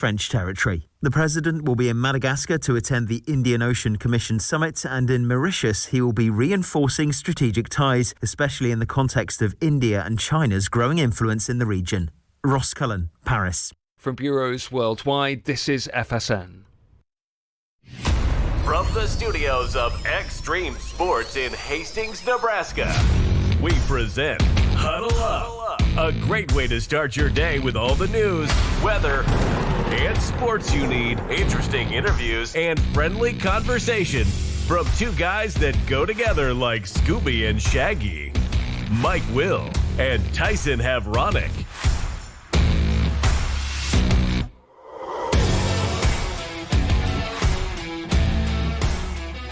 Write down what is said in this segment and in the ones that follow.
French territory. The president will be in Madagascar to attend the Indian Ocean Commission summit, and in Mauritius he will be reinforcing strategic ties, especially in the context of India and China's growing influence in the region. Ross Cullen, Paris. From bureaus worldwide, this is FSN. From the studios of Extreme Sports in Hastings, Nebraska, we present Huddle Up, a great way to start your day with all the news, weather, and sports you need, interesting interviews, and friendly conversation from two guys that go together like Scooby and Shaggy, Mike Will and Tyson Havronic.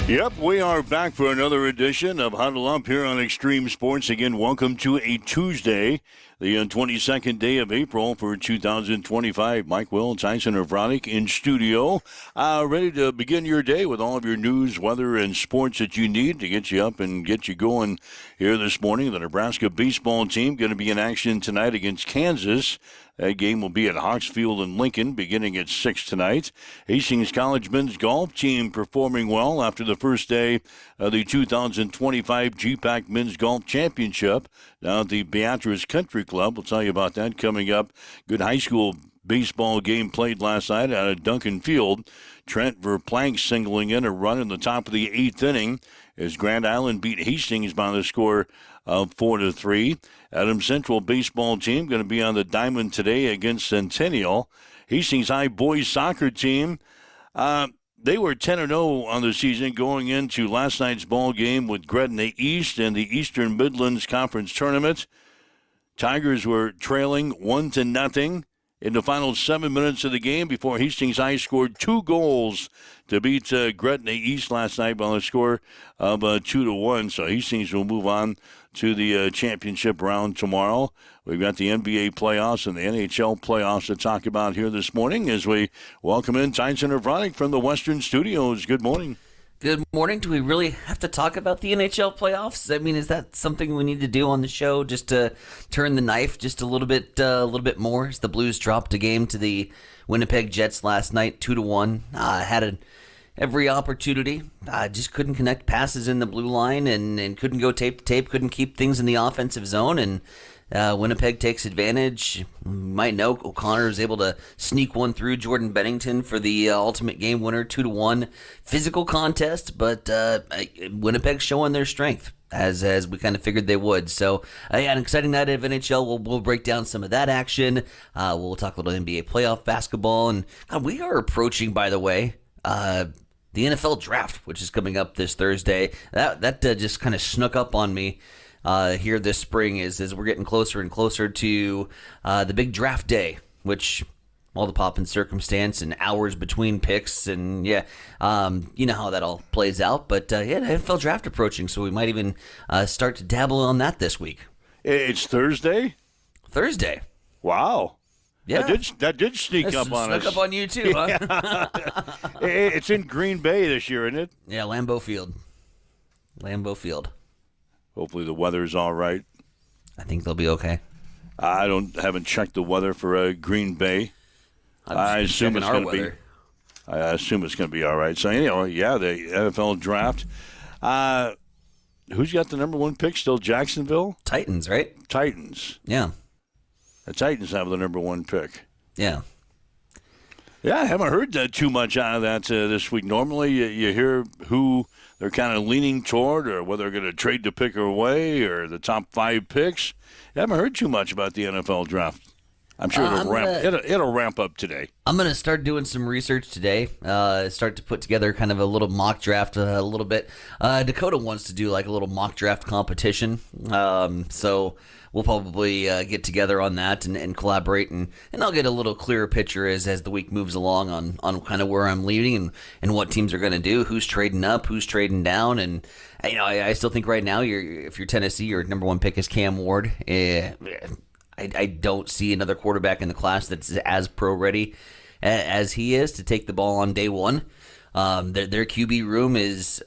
Yep, we are back for another edition of Huddle Up here on Extreme Sports. Again, welcome to a Tuesday, the 22nd day of April for 2025. Mike Will, Tyson Havronic in studio, ready to begin your day with all of your news, weather, and sports that you need to get you up and get you going here this morning. The Nebraska baseball team going to be in action tonight against Kansas. That game will be at Hawks Field in Lincoln beginning at 6 tonight. Hastings College men's golf team performing well after the first day of the 2025 GPAC Men's Golf Championship down at the Beatrice Country Club. We'll tell you about that coming up. Good high school baseball game played last night out at Duncan Field. Trent Verplank singling in a run in the top of the 8th inning as Grand Island beat Hastings by the score of 4-3. Adams Central baseball team going to be on the diamond today against Centennial. Hastings High boys soccer team, they were 10-0 on the season going into last night's ball game with Gretna East in the Eastern Midlands Conference Tournament. Tigers were trailing 1-0 in the final 7 minutes of the game before Hastings High scored 2 goals to beat Gretna East last night by the score of 2-1. So Hastings will move on to the championship round tomorrow. We've got the NBA playoffs and the NHL playoffs to talk about here this morning as we welcome in Tyson Havronic from the Western Studios. Good morning. Good morning. Do we really have to talk about the NHL playoffs? I mean, is that something we need to do on the show just to turn the knife just a little bit more? As the Blues dropped a game to the Winnipeg Jets last night, 2-1. Had every opportunity. Just couldn't connect passes in the blue line and couldn't go tape to tape. Couldn't keep things in the offensive zone and. Winnipeg takes advantage. You might know O'Connor is able to sneak one through Jordan Bennington for the ultimate game winner, 2-1 physical contest, but Winnipeg showing their strength as we kind of figured they would. So an exciting night of NHL. We'll break down some of that action. We'll talk a little NBA playoff basketball, and we are approaching, by the way, the NFL draft, which is coming up this Thursday. That just kind of snuck up on me. Here this spring as we're getting closer and closer to the big draft day, which all the pomp and circumstance and hours between picks and you know how that all plays out. But the NFL draft approaching, so we might even start to dabble on that this week. It's Thursday? Thursday. Wow. Yeah. That did sneak up on us. Snuck up on you too, huh? Yeah. It's in Green Bay this year, isn't it? Yeah, Lambeau Field. Hopefully the weather's all right. I think they'll be okay. I haven't checked the weather for Green Bay. I assume it's going to be. I assume it's going to be all right. So anyway, the NFL draft. Who's got the number 1 pick? Still Jacksonville? Titans, right? Titans. Yeah. The Titans have the number 1 pick. Yeah. Yeah, I haven't heard too much out of that this week. Normally, you hear who they're kind of leaning toward, or whether they're going to trade the pick away, or the top 5 picks. I haven't heard too much about the NFL draft. I'm sure it'll ramp up today. I'm going to start doing some research today. Start to put together kind of a little mock draft a little bit. Dakota wants to do like a little mock draft competition. So we'll probably get together on that and collaborate, and I'll get a little clearer picture as the week moves along on kind of where I'm leading and what teams are going to do, who's trading up, who's trading down. And I still think right now, if you're Tennessee, your number 1 pick is Cam Ward. I don't see another quarterback in the class that's as pro-ready as he is to take the ball on day one. Their QB room is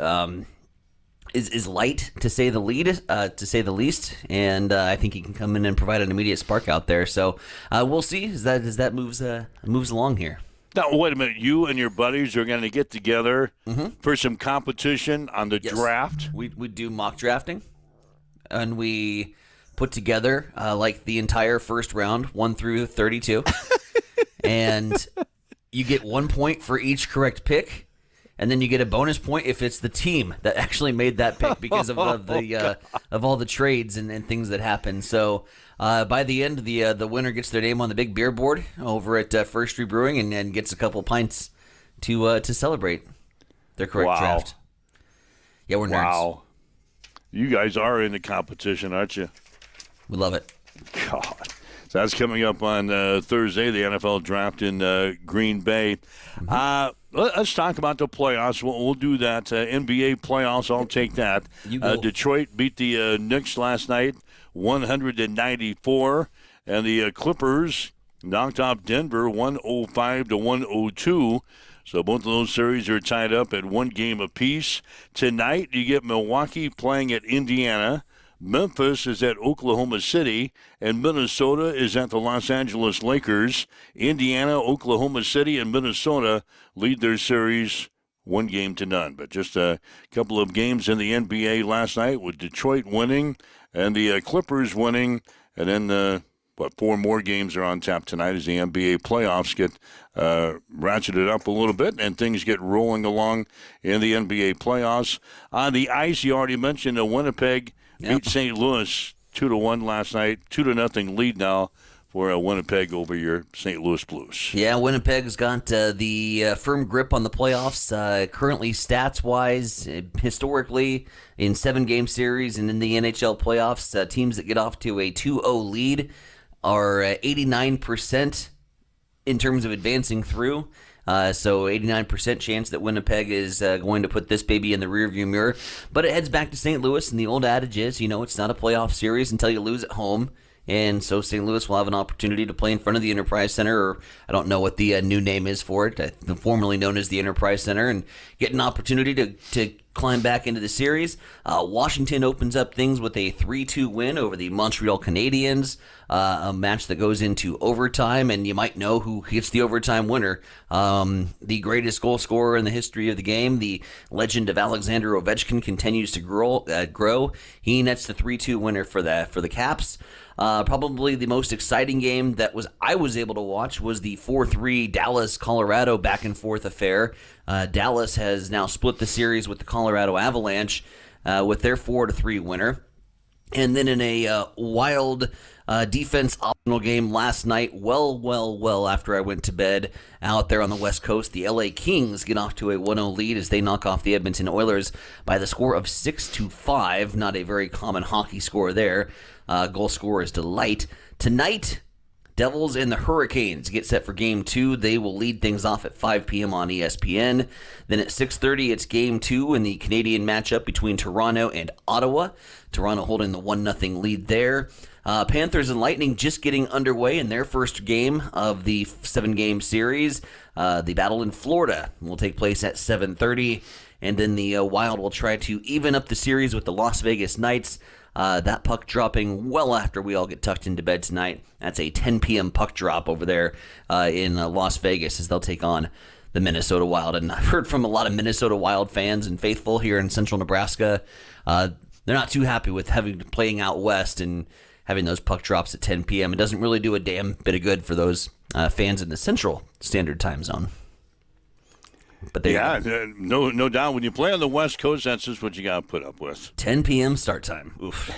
light, to say the least, and I think he can come in and provide an immediate spark out there. So we'll see as that moves along here. Now, wait a minute. You and your buddies are going to get together for some competition on the Yes. draft? We do mock drafting, and we put together like the entire first round, 1 through 32, and you get 1 point for each correct pick, and then you get a bonus point if it's the team that actually made that pick because of of all the trades and things that happen. So by the end, the winner gets their name on the big beer board over at First Street Brewing and gets a couple pints to celebrate their correct draft. Yeah, we're nerds. Wow. You guys are in the competition, aren't you? We love it. God. So that's coming up on Thursday, the NFL draft in Green Bay. Let's talk about the playoffs. We'll do that. NBA playoffs, I'll take that. You go. Detroit beat the Knicks last night, 194. And the Clippers knocked off Denver, 105 to 102. So both of those series are tied up at 1 game apiece. Tonight, you get Milwaukee playing at Indiana. Memphis is at Oklahoma City, and Minnesota is at the Los Angeles Lakers. Indiana, Oklahoma City, and Minnesota lead their series 1 game to none. But just a couple of games in the NBA last night with Detroit winning and the Clippers winning. And then, 4 more games are on tap tonight as the NBA playoffs get ratcheted up a little bit and things get rolling along in the NBA playoffs. On the ice, you already mentioned Winnipeg beat St. Louis 2-1 last night, 2-0 lead now for Winnipeg over your St. Louis Blues. Yeah, Winnipeg's got the firm grip on the playoffs. Currently, stats-wise, historically, in 7-game series and in the NHL playoffs, teams that get off to a 2-0 lead are 89% in terms of advancing through. So 89% chance that Winnipeg is going to put this baby in the rearview mirror. But it heads back to St. Louis, and the old adage is, it's not a playoff series until you lose at home. And so St. Louis will have an opportunity to play in front of the Enterprise Center, or I don't know what the new name is for it, formerly known as the Enterprise Center, and get an opportunity to climb back into the series. Washington opens up things with a 3-2 win over the Montreal Canadiens, a match that goes into overtime, and you might know who gets the overtime winner. The greatest goal scorer in the history of the game, the legend of Alexander Ovechkin, continues to grow. He nets the 3-2 winner for the Caps. Probably the most exciting game that I was able to watch was the 4-3 Dallas-Colorado back-and-forth affair. Dallas has now split the series with the Colorado Avalanche with their 4-3 winner. And then in a wild defense optional game last night, well after I went to bed out there on the West Coast, the LA Kings get off to a 1-0 lead as they knock off the Edmonton Oilers by the score of 6-5. Not a very common hockey score there. Goal scorer is Delight. Tonight, Devils and the Hurricanes get set for Game 2. They will lead things off at 5 p.m. on ESPN. Then at 6:30, it's Game 2 in the Canadian matchup between Toronto and Ottawa. Toronto holding the 1-0 lead there. Panthers and Lightning just getting underway in their first game of the 7-game series. The battle in Florida will take place at 7:30. And then the Wild will try to even up the series with the Las Vegas Knights. That puck dropping well after we all get tucked into bed tonight. That's a 10 p.m. puck drop over there in Las Vegas as they'll take on the Minnesota Wild. And I've heard from a lot of Minnesota Wild fans and faithful here in central Nebraska. They're not too happy with playing out west and having those puck drops at 10 p.m. It doesn't really do a damn bit of good for those fans in the Central Standard Time Zone. But no doubt. When you play on the West Coast, that's just what you got to put up with. 10 p.m. start time. Oof.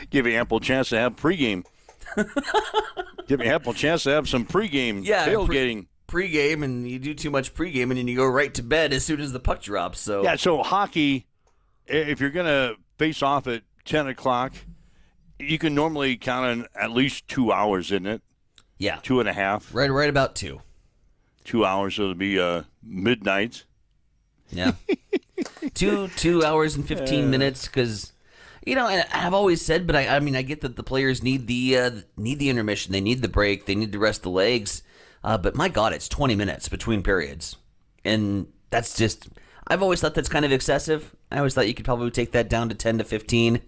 Give you ample chance to have pregame. Give you ample chance to have some pregame tailgating. Pregame, and you do too much pregame, and then you go right to bed as soon as the puck drops. So so hockey, if you're going to face off at 10 o'clock, you can normally count on at least 2 hours, isn't it? Yeah. 2.5. Right about 2. 2 hours, so it'll be midnight. Yeah. 2 hours and 15 minutes, because, and I've always said, but I mean, I get that the players need the intermission. They need the break. They need to rest the legs. But my God, it's 20 minutes between periods. And that's just, I've always thought that's kind of excessive. I always thought you could probably take that down to 10 to 15.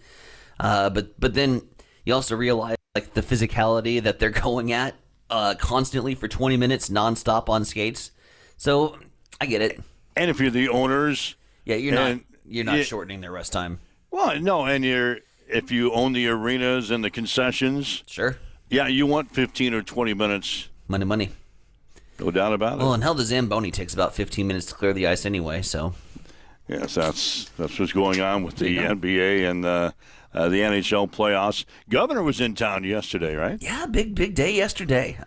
But then you also realize, like, the physicality that they're going at constantly for 20 minutes nonstop on skates. So I get it. And if you're the owners, Yeah, you're not shortening their rest time. well, no, and if you own the arenas and the concessions, Sure. yeah, you want 15 or 20 minutes, Money. no doubt about it. Well, and hell, the Zamboni takes about 15 minutes to clear the ice anyway, so. Yes, that's what's going on with the NBA and the NHL playoffs. Governor was in town yesterday, right? Yeah, big day yesterday.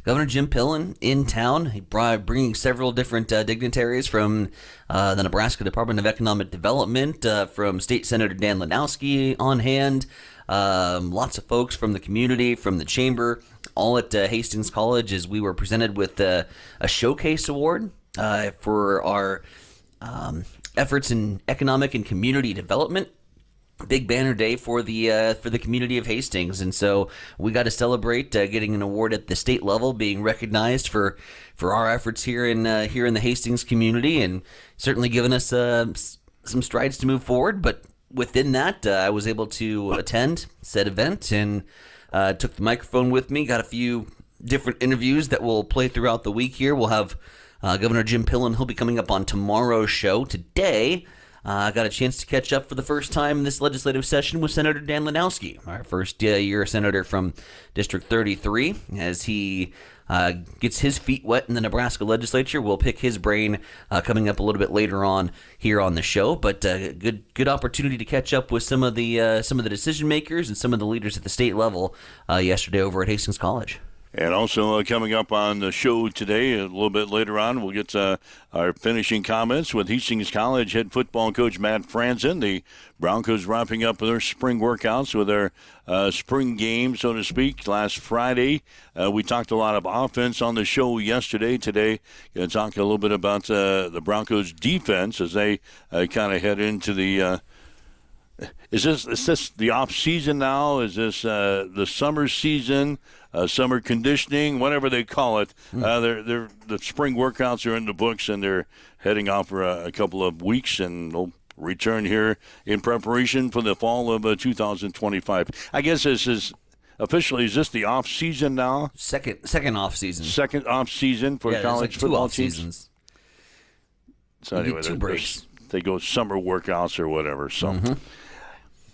Governor Jim Pillen in town. He bringing several different dignitaries from the Nebraska Department of Economic Development, from State Senator Dan Lanowski on hand, lots of folks from the community, from the chamber, all at Hastings College, as we were presented with a showcase award for our efforts in economic and community development. Big banner day for the community of Hastings, and so we got to celebrate getting an award at the state level, being recognized for our efforts here in the Hastings community, and certainly given us some strides to move forward. But within that, I was able to attend said event and took the microphone with me. Got a few different interviews that will play throughout the week here. We'll have Governor Jim Pillen. He'll be coming up on tomorrow's show. Today, I got a chance to catch up for the first time in this legislative session with Senator Dan Lanowski, our first year senator from District 33, as he gets his feet wet in the Nebraska legislature. We'll pick his brain coming up a little bit later on here on the show, but good opportunity to catch up with some of the decision makers and some of the leaders at the state level yesterday over at Hastings College. And also coming up on the show today, a little bit later on, we'll get our finishing comments with Hastings College head football coach Matt Franzen. The Broncos wrapping up their spring workouts with their spring game, so to speak, last Friday. We talked a lot of offense on the show yesterday. Today, going to talk a little bit about the Broncos defense as they kind of head into the Is this the off season now? Is this the summer season? Summer conditioning, whatever they call it. The spring workouts are in the books, and they're heading off for a couple of weeks, and they'll return here in preparation for the fall of 2025. I guess this is officially, is this the off season now? Second off season. Second off season for college like football two off teams. Seasons. So You anyway, get two breaks. they go summer workouts or whatever. So.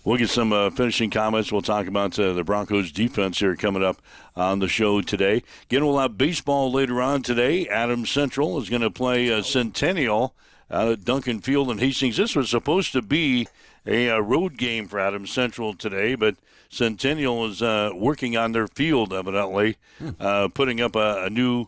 We'll get some finishing comments. We'll talk about the Broncos defense here coming up on the show today. Again, we'll have baseball later on today. Adams Central is going to play Centennial out at Duncan Field in Hastings. This was supposed to be a road game for Adams Central today, but Centennial is working on their field, evidently, putting up a new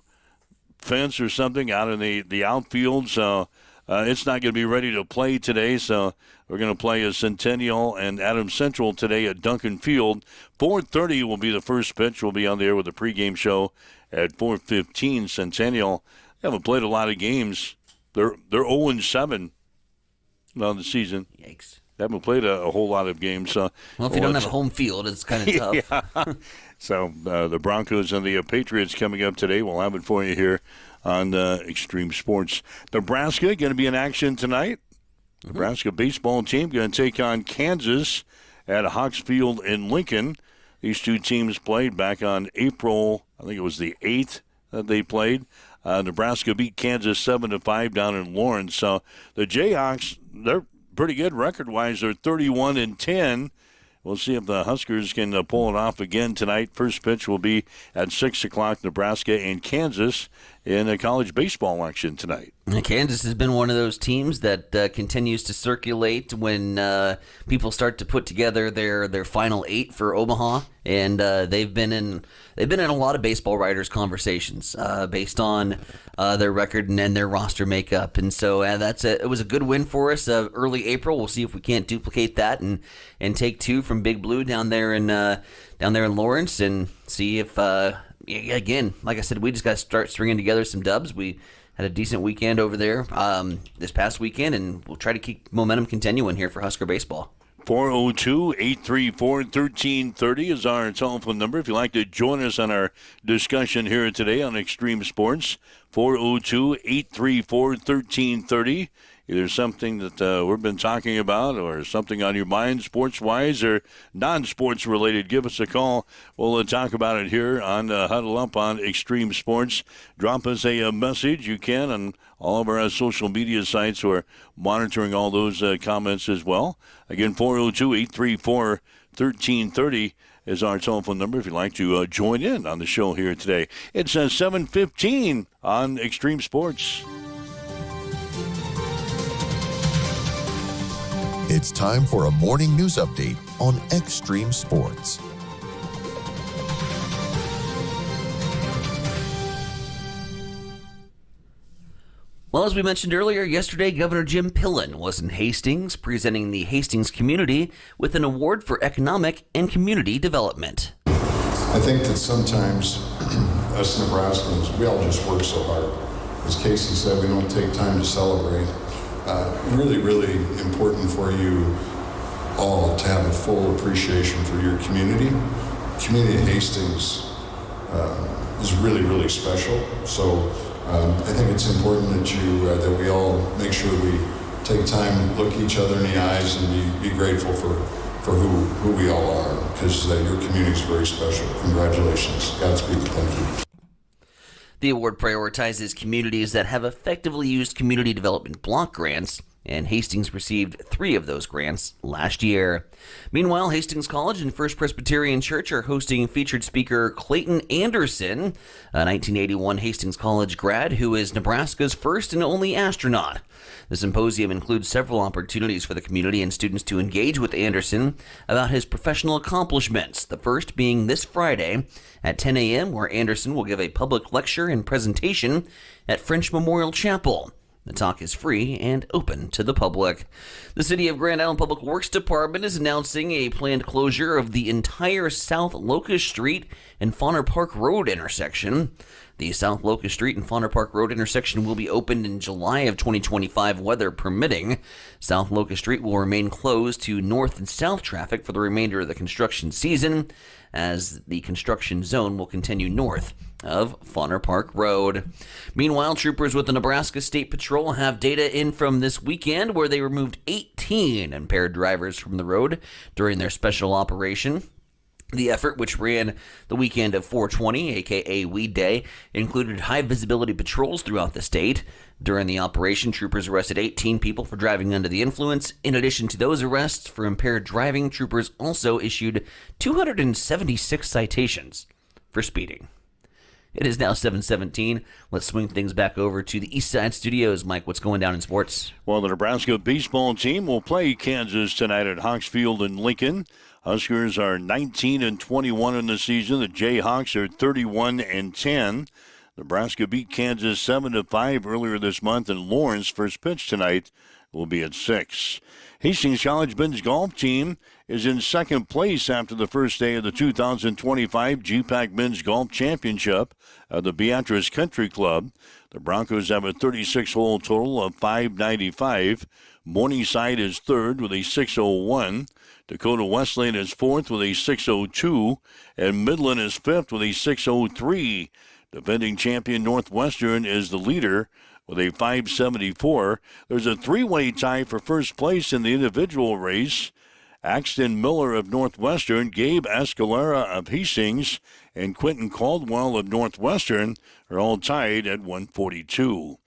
fence or something out in the outfield. So it's not going to be ready to play today, so we're going to play a Centennial and Adams Central today at Duncan Field. 4:30 will be the first pitch. We'll be on the air with a pregame show at 4:15. Centennial haven't played a lot of games. They're 0-7 on the season. Yikes. They haven't played a whole lot of games. Well, if you don't have a home field, it's kind of tough. Yeah. So the Broncos and the Patriots coming up today. We'll have it for you here on Extreme Sports. Nebraska going to be in action tonight. Nebraska baseball team going to take on Kansas at Hawks Field in Lincoln. These two teams played back on April, I think it was the 8th that they played. Nebraska beat Kansas 7-5 down in Lawrence. So the Jayhawks, they're pretty good record-wise. They're 31-10. We'll see if the Huskers can pull it off again tonight. First pitch will be at 6 o'clock, Nebraska and Kansas in a college baseball action tonight. Kansas has been one of those teams that continues to circulate when people start to put together their final 8 for Omaha, and they've been in a lot of baseball writers' conversations based on their record and their roster makeup, and so it was a good win for us early April. We'll see if we can't duplicate that and take 2 from Big Blue down there in Lawrence, and see if again, like I said, we just got to start stringing together some dubs. We had a decent weekend over there this past weekend, and we'll try to keep momentum continuing here for Husker baseball. 402-834-1330 is our telephone number. If you'd like to join us on our discussion here today on Extreme Sports, 402-834-1330 either something that we've been talking about or something on your mind sports-wise or non-sports related, give us a call. We'll talk about it here on Huddle Up on Extreme Sports. Drop us a message. You can on all of our social media sites. We're monitoring all those comments as well. Again, 402-834-1330 is our telephone number if you'd like to join in on the show here today. It's 7:15 on Extreme Sports. It's time for a morning news update on Extreme Sports. Well, as we mentioned earlier, yesterday Governor Jim Pillen was in Hastings presenting the Hastings community with an award for economic and community development. I think that sometimes us Nebraskans, we all just work so hard. As Casey said, we don't take time to celebrate. Really, really important for you all to have a full appreciation for your community. Community of Hastings is really, really special. So I think it's important that we all make sure we take time, look each other in the eyes, and be grateful for who we all are, because your community is very special. Congratulations. Godspeed. Thank you. The award prioritizes communities that have effectively used community development block grants, and Hastings received 3 of those grants last year. Meanwhile, Hastings College and First Presbyterian Church are hosting featured speaker Clayton Anderson, a 1981 Hastings College grad who is Nebraska's first and only astronaut. The symposium includes several opportunities for the community and students to engage with Anderson about his professional accomplishments, the first being this Friday at 10 a.m., where Anderson will give a public lecture and presentation at French Memorial Chapel. The talk is free and open to the public. The City of Grand Island Public Works Department is announcing a planned closure of the entire South Locust Street and Fauner Park Road intersection. The South Locust Street and Fauner Park Road intersection will be opened in July of 2025, weather permitting. South Locust Street will remain closed to north and south traffic for the remainder of the construction season, as the construction zone will continue north of Fauner Park Road. Meanwhile, troopers with the Nebraska State Patrol have data in from this weekend where they removed 18 impaired drivers from the road during their special operation. The effort, which ran the weekend of 420, aka Weed Day, included high-visibility patrols throughout the state. During the operation, troopers arrested 18 people for driving under the influence. In addition to those arrests for impaired driving, troopers also issued 276 citations for speeding. It is now 7:17. Let's swing things back over to the East Side Studios. Mike, what's going down in sports? Well, the Nebraska baseball team will play Kansas tonight at Hawks Field in Lincoln. Huskers are 19-21 in the season. The Jayhawks are 31-10. Nebraska beat Kansas 7-5 earlier this month, and Lawrence first pitch tonight will be at 6. Hastings College men's golf team is in second place after the first day of the 2025 GPAC Men's Golf Championship at the Beatrice Country Club. The Broncos have a 36-hole total of 595. Morningside is third with a 601. Dakota Wesleyan is fourth with a 602. And Midland is fifth with a 603. Defending champion Northwestern is the leader with a 574. There's a 3-way tie for first place in the individual race. Axton Miller of Northwestern, Gabe Escalera of Hastings, and Quentin Caldwell of Northwestern are all tied at 142.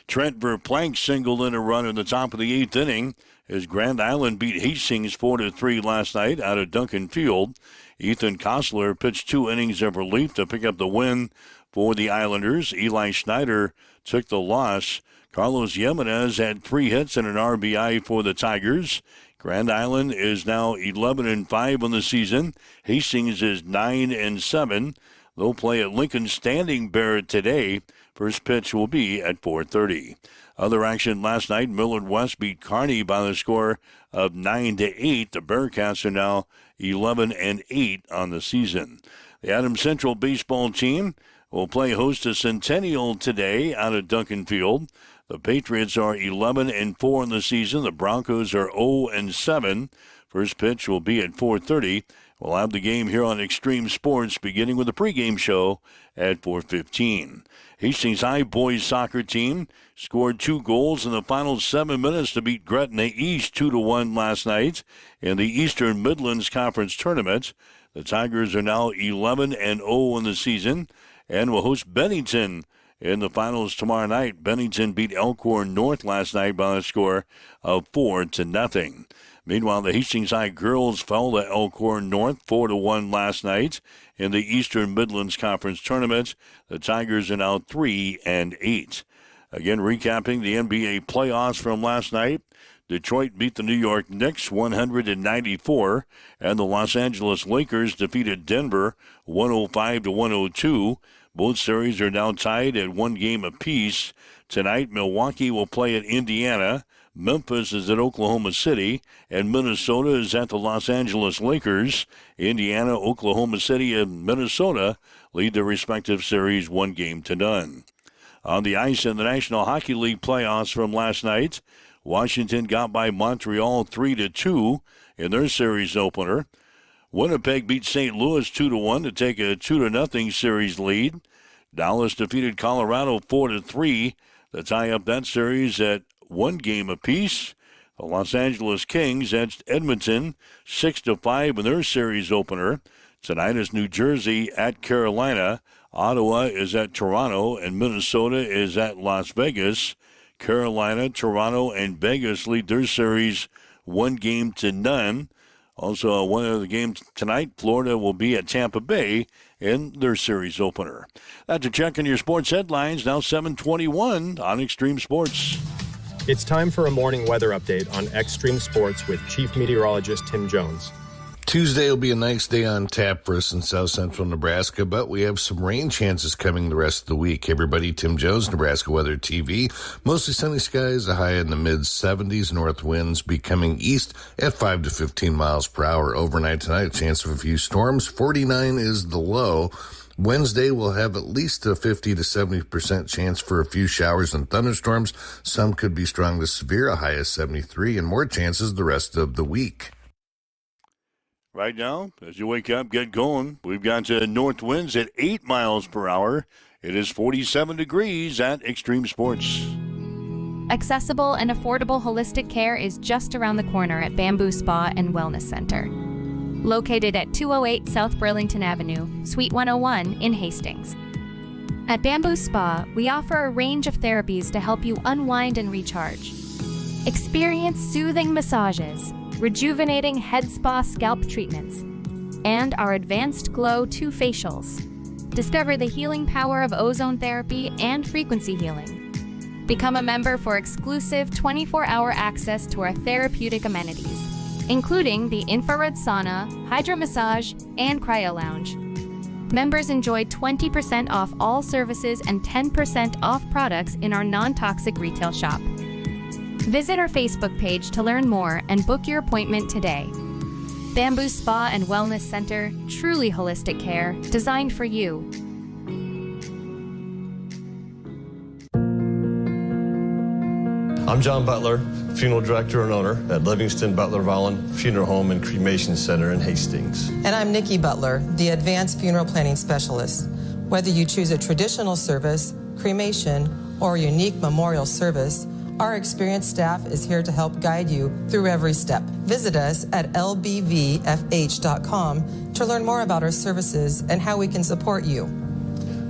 Trent Verplank singled in a run in the top of the 8th inning as Grand Island beat Hastings 4-3 last night out of Duncan Field. Ethan Kostler pitched 2 innings of relief to pick up the win for the Islanders. Eli Schneider took the loss. Carlos Jimenez had 3 hits and an RBI for the Tigers. Grand Island is now 11-5 on the season. Hastings is 9-7. They'll play at Lincoln Standing Bear today. First pitch will be at 4:30. Other action last night, Millard West beat Kearney by the score of 9-8. The Bearcats are now 11-8 on the season. The Adams Central baseball team will play host to Centennial today out at Duncan Field. The Patriots are 11-4 in the season. The Broncos are 0-7. First pitch will be at 4:30. We'll have the game here on Extreme Sports, beginning with the pregame show at 4:15. Hastings High boys soccer team scored 2 goals in the final 7 minutes to beat Gretna East 2-1 last night in the Eastern Midlands Conference Tournament. The Tigers are now 11-0 in the season and will host Bennington in the finals tomorrow night. Bennington beat Elkhorn North last night by a score of 4-0. Meanwhile, the Hastings High girls fell to Elkhorn North 4-1 last night in the Eastern Midlands Conference Tournament. The Tigers are now 3-8. Again, recapping the NBA playoffs from last night. Detroit beat the New York Knicks 194, and the Los Angeles Lakers defeated Denver 105-102. Both series are now tied at 1 game apiece. Tonight, Milwaukee will play at Indiana. Memphis is at Oklahoma City, and Minnesota is at the Los Angeles Lakers. Indiana, Oklahoma City, and Minnesota lead their respective series 1-0. On the ice in the National Hockey League playoffs from last night, Washington got by Montreal 3-2 in their series opener. Winnipeg beat St. Louis 2-1 to take a 2-0 series lead. Dallas defeated Colorado 4-3 to tie up that series at 1 game apiece. The Los Angeles Kings edged Edmonton 6-5 in their series opener. Tonight is New Jersey at Carolina. Ottawa is at Toronto, and Minnesota is at Las Vegas. Carolina, Toronto, and Vegas lead their series 1-0. Also, one of the games tonight, Florida will be at Tampa Bay in their series opener. That's a check on your sports headlines. Now 7:21 on Extreme Sports. It's time for a morning weather update on Extreme Sports with Chief Meteorologist Tim Jones. Tuesday will be a nice day on tap for us in south central Nebraska, but we have some rain chances coming the rest of the week. Hey everybody, Tim Jones, Nebraska Weather TV. Mostly sunny skies, a high in the mid-70s. North winds becoming east at 5 to 15 miles per hour. Overnight tonight, a chance of a few storms. 49 is the low. Wednesday will have at least a 50 to 70% chance for a few showers and thunderstorms. Some could be strong to severe, a high of 73, and more chances the rest of the week. Right now, as you wake up, get going. We've got north winds at 8 miles per hour. It is 47 degrees at Extreme Sports. Accessible and affordable holistic care is just around the corner at Bamboo Spa and Wellness Center. Located at 208 South Burlington Avenue, Suite 101 in Hastings. At Bamboo Spa, we offer a range of therapies to help you unwind and recharge. Experience soothing massages, rejuvenating head spa scalp treatments, and our Advanced Glow 2 facials. Discover the healing power of ozone therapy and frequency healing. Become a member for exclusive 24-hour access to our therapeutic amenities, including the infrared sauna, hydro massage, and cryo lounge. Members enjoy 20% off all services and 10% off products in our non-toxic retail shop. Visit our Facebook page to learn more and book your appointment today. Bamboo Spa and Wellness Center, truly holistic care, designed for you. I'm John Butler, funeral director and owner at Livingston Butler Volland Funeral Home and Cremation Center in Hastings. And I'm Nikki Butler, the advanced funeral planning specialist. Whether you choose a traditional service, cremation, or a unique memorial service, our experienced staff is here to help guide you through every step. Visit us at lbvfh.com to learn more about our services and how we can support you.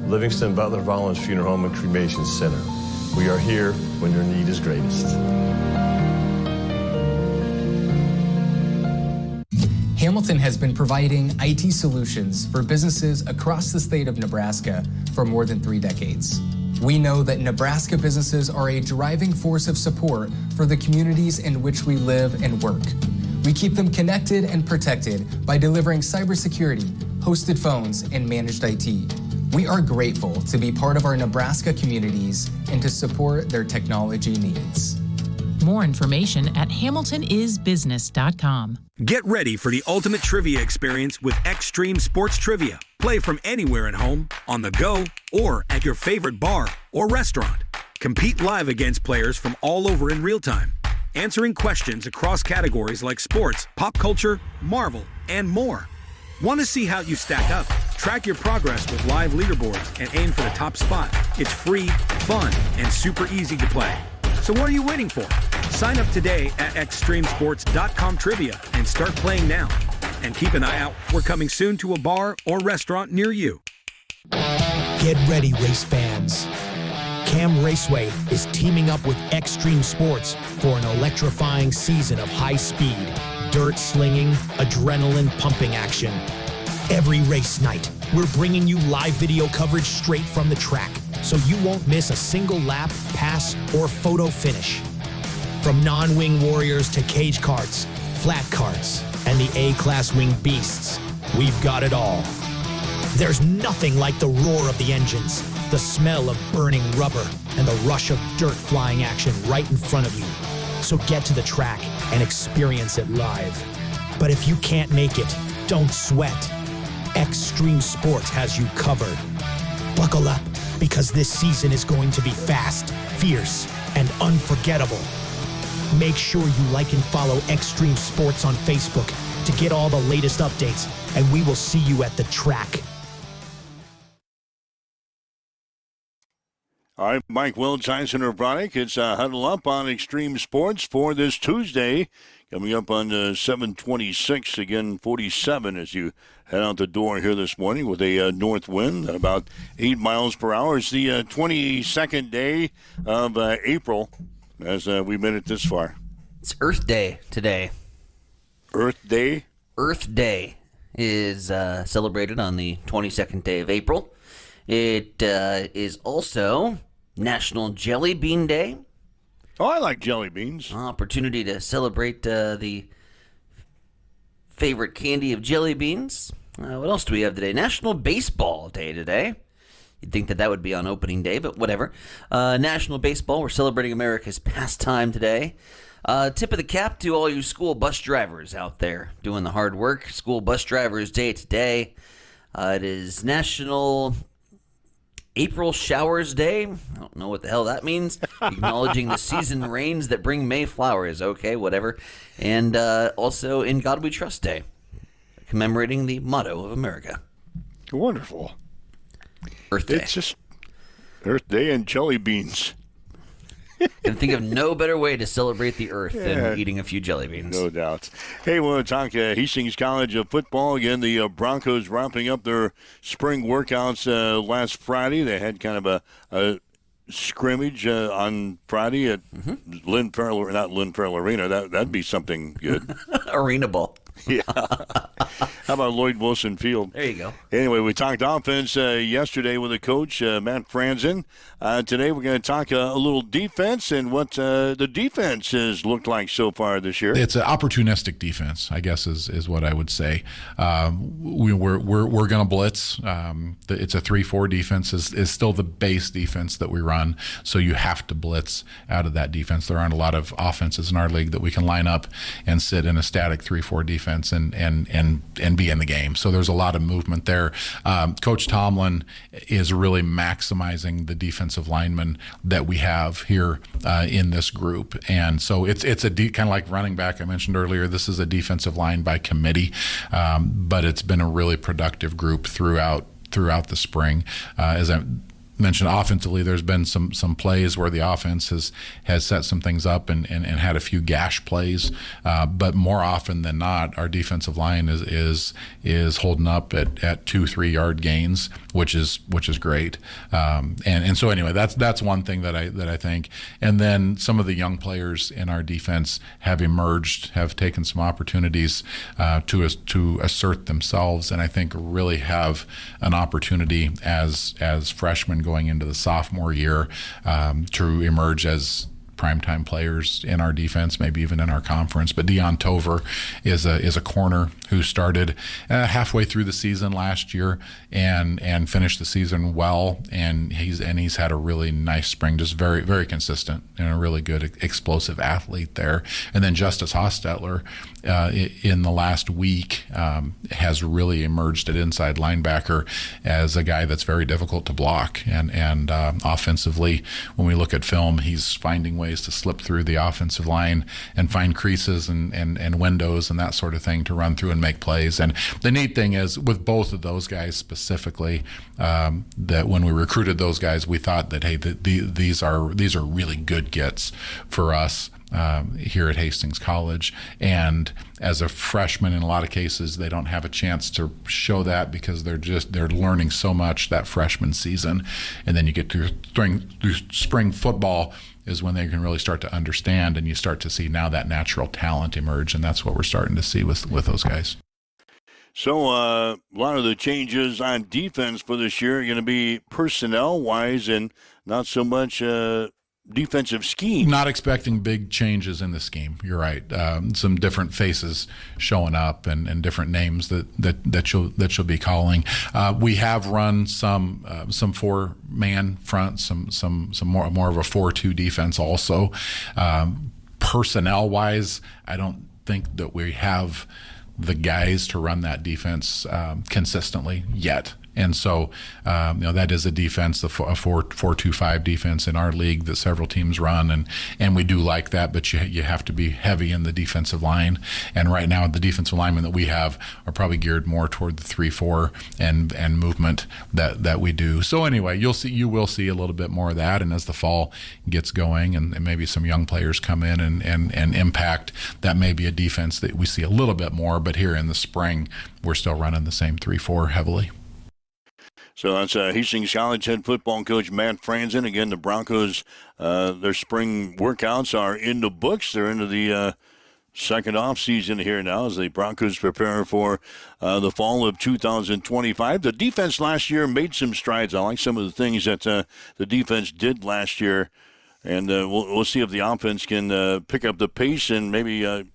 Livingston Butler Volland Funeral Home and Cremation Center. We are here when your need is greatest. Hamilton has been providing IT solutions for businesses across the state of Nebraska for more than 3 decades. We know that Nebraska businesses are a driving force of support for the communities in which we live and work. We keep them connected and protected by delivering cybersecurity, hosted phones, and managed IT. We are grateful to be part of our Nebraska communities and to support their technology needs. More information at hamiltonisbusiness.com. Get ready for the ultimate trivia experience with Extreme Sports Trivia. Play from anywhere at home, on the go, or at your favorite bar or restaurant. Compete live against players from all over in real time, answering questions across categories like sports, pop culture, Marvel, and more. Want to see how you stack up? Track your progress with live leaderboards and aim for the top spot. It's free, fun, and super easy to play. So what are you waiting for? Sign up today at extremesports.com trivia and start playing now. And keep an eye out. We're coming soon to a bar or restaurant near you. Get ready, race fans. Cam Raceway is teaming up with Extreme Sports for an electrifying season of high-speed, dirt-slinging, adrenaline-pumping action. Every race night, we're bringing you live video coverage straight from the track, so you won't miss a single lap, pass, or photo finish. From non-wing warriors to cage karts, flat karts, and the A-class wing beasts, we've got it all. There's nothing like the roar of the engines, the smell of burning rubber, and the rush of dirt flying action right in front of you. So get to the track and experience it live. But if you can't make it, don't sweat. Extreme Sports has you covered. Buckle up, because this season is going to be fast, fierce, and unforgettable. Make sure you like and follow Extreme Sports on Facebook to get all the latest updates, and we will see you at the track. All right, Mike Will, Tyson Urbanic. It's Huddle Up on Extreme Sports for this Tuesday. Coming up on 7:26, again 47 as you head out the door here this morning with a north wind at about 8 miles per hour. It's the 22nd day of April as we made it this far. It's Earth Day today. Earth Day? Earth Day is celebrated on the 22nd day of April. It is also National Jelly Bean Day. Oh, I like jelly beans. Opportunity to celebrate the favorite candy of jelly beans. What else do we have today? National Baseball Day today. You'd think that would be on opening day, but whatever. National Baseball, we're celebrating America's pastime today. Tip of the cap to all you school bus drivers out there doing the hard work. School Bus Drivers Day today. It is National April Showers Day. I don't know what the hell that means. Acknowledging the season rains that bring May flowers. Okay, whatever. And also In God We Trust Day, commemorating the motto of America. Wonderful. Earth Day. It's just Earth Day and jelly beans. Can think of no better way to celebrate the earth than eating a few jelly beans. No doubt. Hey, we want to talk Hastings College of football. Again, the Broncos wrapping up their spring workouts last Friday. They had kind of a scrimmage on Friday at Lynn Farrell Arena. That'd be something good. Arena Bowl. Yeah. How about Lloyd Wilson Field? There you go. Anyway, we talked offense yesterday with the coach, Matt Franzen. Today we're going to talk a little defense and what the defense has looked like so far this year. It's an opportunistic defense, I guess, is what I would say. We're going to blitz. It's a 3-4 defense is still the base defense that we run, so you have to blitz out of that defense. There aren't a lot of offenses in our league that we can line up and sit in a static 3-4 defense and be in the game. So there's a lot of movement there. Coach Tomlin is really maximizing the defensive linemen that we have here in this group. And so it's a kind of like running back I mentioned earlier. This is a defensive line by committee, but it's been a really productive group throughout the spring. As I mentioned, offensively, there's been some plays where the offense has set some things up and had a few gash plays, but more often than not, our defensive line is holding up at 2-3 yard gains, which is great. And so anyway, that's one thing that I think. And then some of the young players in our defense have emerged, have taken some opportunities to assert themselves, and I think really have an opportunity as freshmen going into the sophomore year to emerge as primetime players in our defense, maybe even in our conference. But Deion Tover is a corner who started halfway through the season last year and finished the season well, and he's had a really nice spring, just very, very consistent and a really good explosive athlete there. And then Justice Hostetler in the last week has really emerged at inside linebacker as a guy that's very difficult to block, and offensively, when we look at film, he's finding ways ways to slip through the offensive line and find creases and windows and that sort of thing to run through and make plays. And the neat thing is with both of those guys specifically, that when we recruited those guys, we thought that, hey, these are really good gets for us here at Hastings College. And as a freshman, in a lot of cases, they don't have a chance to show that because they're learning so much that freshman season. And then you get to spring football is when they can really start to understand, and you start to see now that natural talent emerge, and that's what we're starting to see with those guys. So a lot of the changes on defense for this year are going to be personnel-wise and not so much defensive scheme. Not expecting big changes in the scheme. You're right. Some different faces showing up and different names that you'll be calling. We have run some 4-man front, some more of a 4-2 defense also. Personnel wise, I don't think that we have the guys to run that defense consistently yet. And so, that is a defense, a 4-2-5 defense in our league that several teams run, and we do like that. But you have to be heavy in the defensive line. And right now, the defensive linemen that we have are probably geared more toward the 3-4 and movement that we do. So anyway, you will see a little bit more of that. And as the fall gets going, and maybe some young players come in and impact, that may be a defense that we see a little bit more. But here in the spring, we're still running the same 3-4 heavily. So that's Hastings College head football coach Matt Franzen. Again, the Broncos, their spring workouts are in the books. They're into the second off season here now as the Broncos prepare for the fall of 2025. The defense last year made some strides. I like some of the things that the defense did last year. And we'll see if the offense can pick up the pace and maybe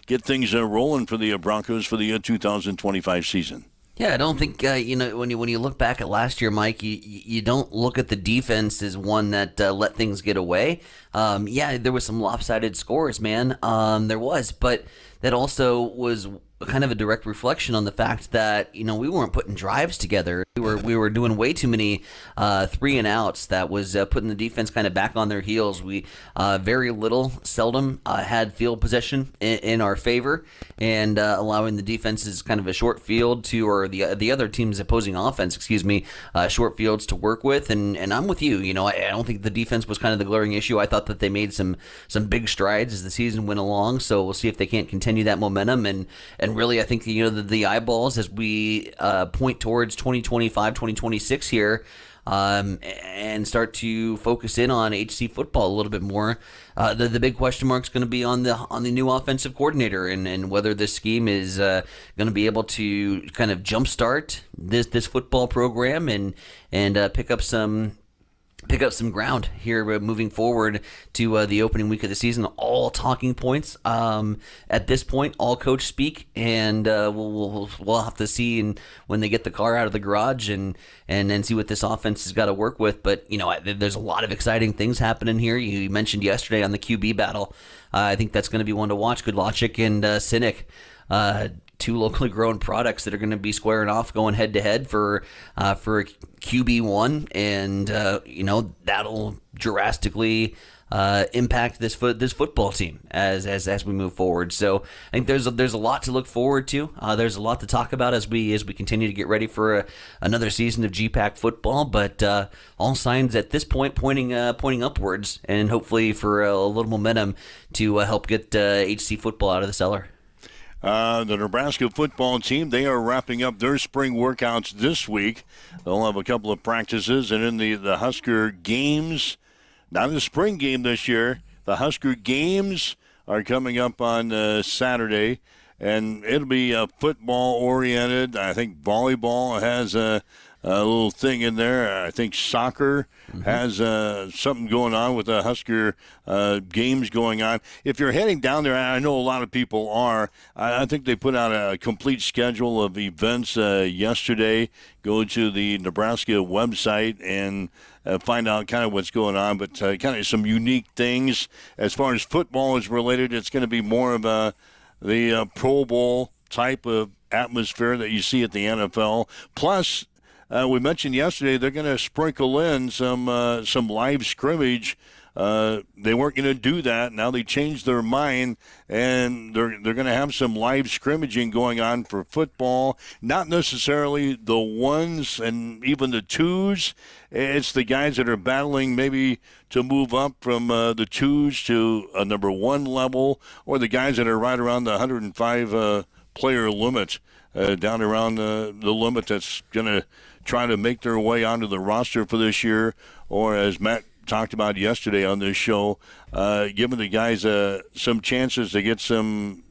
get things rolling for the Broncos for the 2025 season. Yeah, I don't think when you look back at last year, Mike, you don't look at the defense as one that let things get away. There was some lopsided scores, man. There was, but that also was kind of a direct reflection on the fact that we weren't putting drives together. We were doing way too many 3-and-outs that was putting the defense kind of back on their heels. We seldom had field possession in our favor, and allowing the defenses kind of a short field or the other team's opposing offense, short fields to work with. And I'm with you. I don't think the defense was kind of the glaring issue. I thought that they made some big strides as the season went along. So we'll see if they can't continue that momentum. And really, I think the eyeballs as we point towards 2025, 2026 here, and start to focus in on HC football a little bit more. The big question mark is going to be on the new offensive coordinator and whether this scheme is going to be able to kind of jumpstart this football program and pick up some ground here moving forward to the opening week of the season. All talking points at this point, all coach speak, and we'll have to see when they get the car out of the garage and see what this offense has got to work with. But there's a lot of exciting things happening here. You mentioned yesterday on the QB battle. I think that's going to be one to watch. Kudlachik and Sinek. Two locally grown products that are going to be squaring off, going head to head for QB1, and that'll drastically impact this football team as we move forward. So I think there's a lot to look forward to. There's a lot to talk about as we continue to get ready for another season of GPAC football. But all signs at this point pointing upwards, and hopefully for a little momentum to help get HC football out of the cellar. The Nebraska football team, they are wrapping up their spring workouts this week. They'll have a couple of practices, and in the Husker games, not a spring game this year, the Husker games are coming up on Saturday, and it'll be football-oriented. I think volleyball has a little thing in there. I think soccer has something going on with the Husker games going on. If you're heading down there, I know a lot of people are, I think they put out a complete schedule of events yesterday. Go to the Nebraska website and find out kind of what's going on, but kind of some unique things. As far as football is related, it's going to be more of the Pro Bowl type of atmosphere that you see at the NFL. Plus, we mentioned yesterday they're going to sprinkle in some live scrimmage they weren't going to do that. Now they changed their mind, and they're going to have some live scrimmaging going on for football. Not necessarily the ones and even the twos. It's the guys that are battling maybe to move up from the twos to a number one level, or the guys that are right around the 105 player limit, down around the limit that's going to try to make their way onto the roster for this year, or as Matt talked about yesterday on this show, giving the guys some chances to get some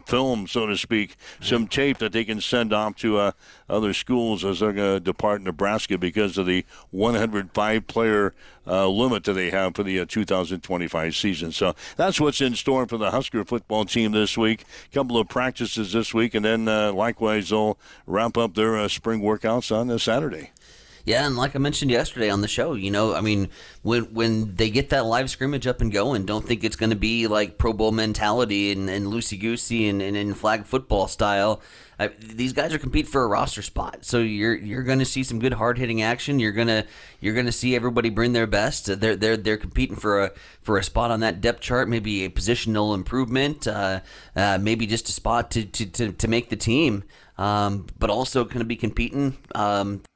film, so to speak, some tape that they can send off to other schools as they're going to depart Nebraska because of the 105-player limit that they have for the 2025 season. So that's what's in store for the Husker football team this week. A couple of practices this week, and then likewise they'll wrap up their spring workouts on Saturday. Yeah, and like I mentioned yesterday on the show, when they get that live scrimmage up and going, don't think it's going to be like Pro Bowl mentality and loosey-goosey and flag football style. These guys are competing for a roster spot, so you're going to see some good hard-hitting action. You're gonna see everybody bring their best. They're competing for a spot on that depth chart, maybe a positional improvement, maybe just a spot to make the team, but also going to be competing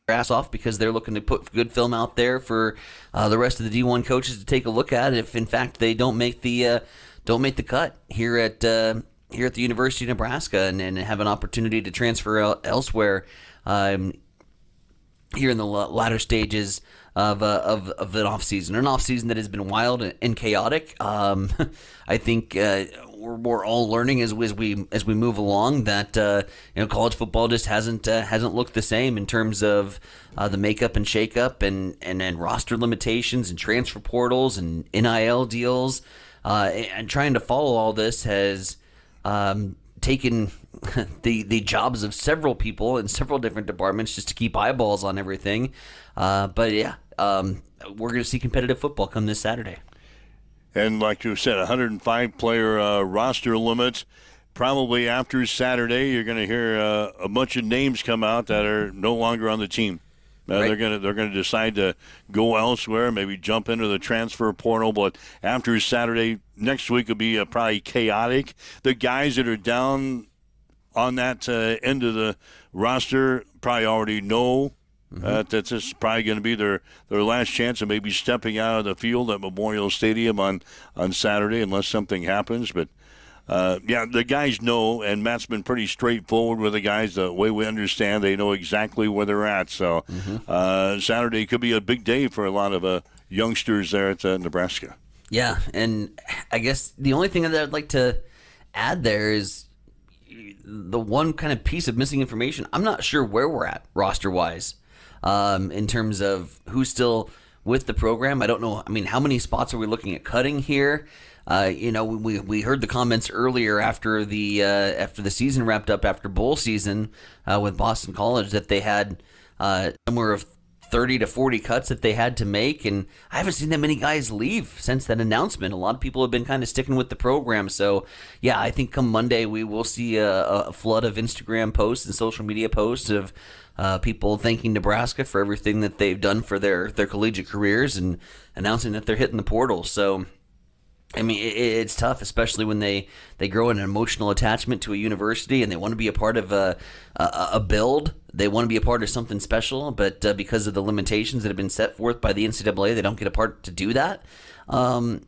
ass off because they're looking to put good film out there for the rest of the D1 coaches to take a look at if in fact they don't make the cut here at the University of Nebraska and have an opportunity to transfer elsewhere here in the latter stages of an off season that has been wild and chaotic. I think we're all learning as we move along that college football just hasn't looked the same in terms of the makeup and shakeup and roster limitations and transfer portals and NIL deals, and trying to follow all this has taken the jobs of several people in several different departments just to keep eyeballs on everything. But yeah, we're going to see competitive football come this Saturday. And like you said, 105-player roster limit. Probably after Saturday, you're going to hear a bunch of names come out that are no longer on the team. Right. They're going to decide to go elsewhere, maybe jump into the transfer portal. But after Saturday, next week will be probably chaotic. The guys that are down on that end of the roster probably already know that this is probably going to be their last chance of maybe stepping out of the field at Memorial Stadium on Saturday unless something happens. But, the guys know, and Matt's been pretty straightforward with the guys. The way we understand, they know exactly where they're at. So Saturday could be a big day for a lot of youngsters there at Nebraska. Yeah, and I guess the only thing that I'd like to add there is the one kind of piece of missing information. I'm not sure where we're at roster-wise. In terms of who's still with the program. I don't know. I mean, how many spots are we looking at cutting here? We heard the comments earlier after the season wrapped up, after bowl season with Boston College, that they had somewhere of 30 to 40 cuts that they had to make, and I haven't seen that many guys leave since that announcement. A lot of people have been kind of sticking with the program. So, yeah, I think come Monday we will see a flood of Instagram posts and social media posts of people thanking Nebraska for everything that they've done for their collegiate careers and announcing that they're hitting the portal. So, I mean, it's tough, especially when they grow an emotional attachment to a university and they want to be a part of a build. They want to be a part of something special, but because of the limitations that have been set forth by the NCAA, they don't get a part to do that. I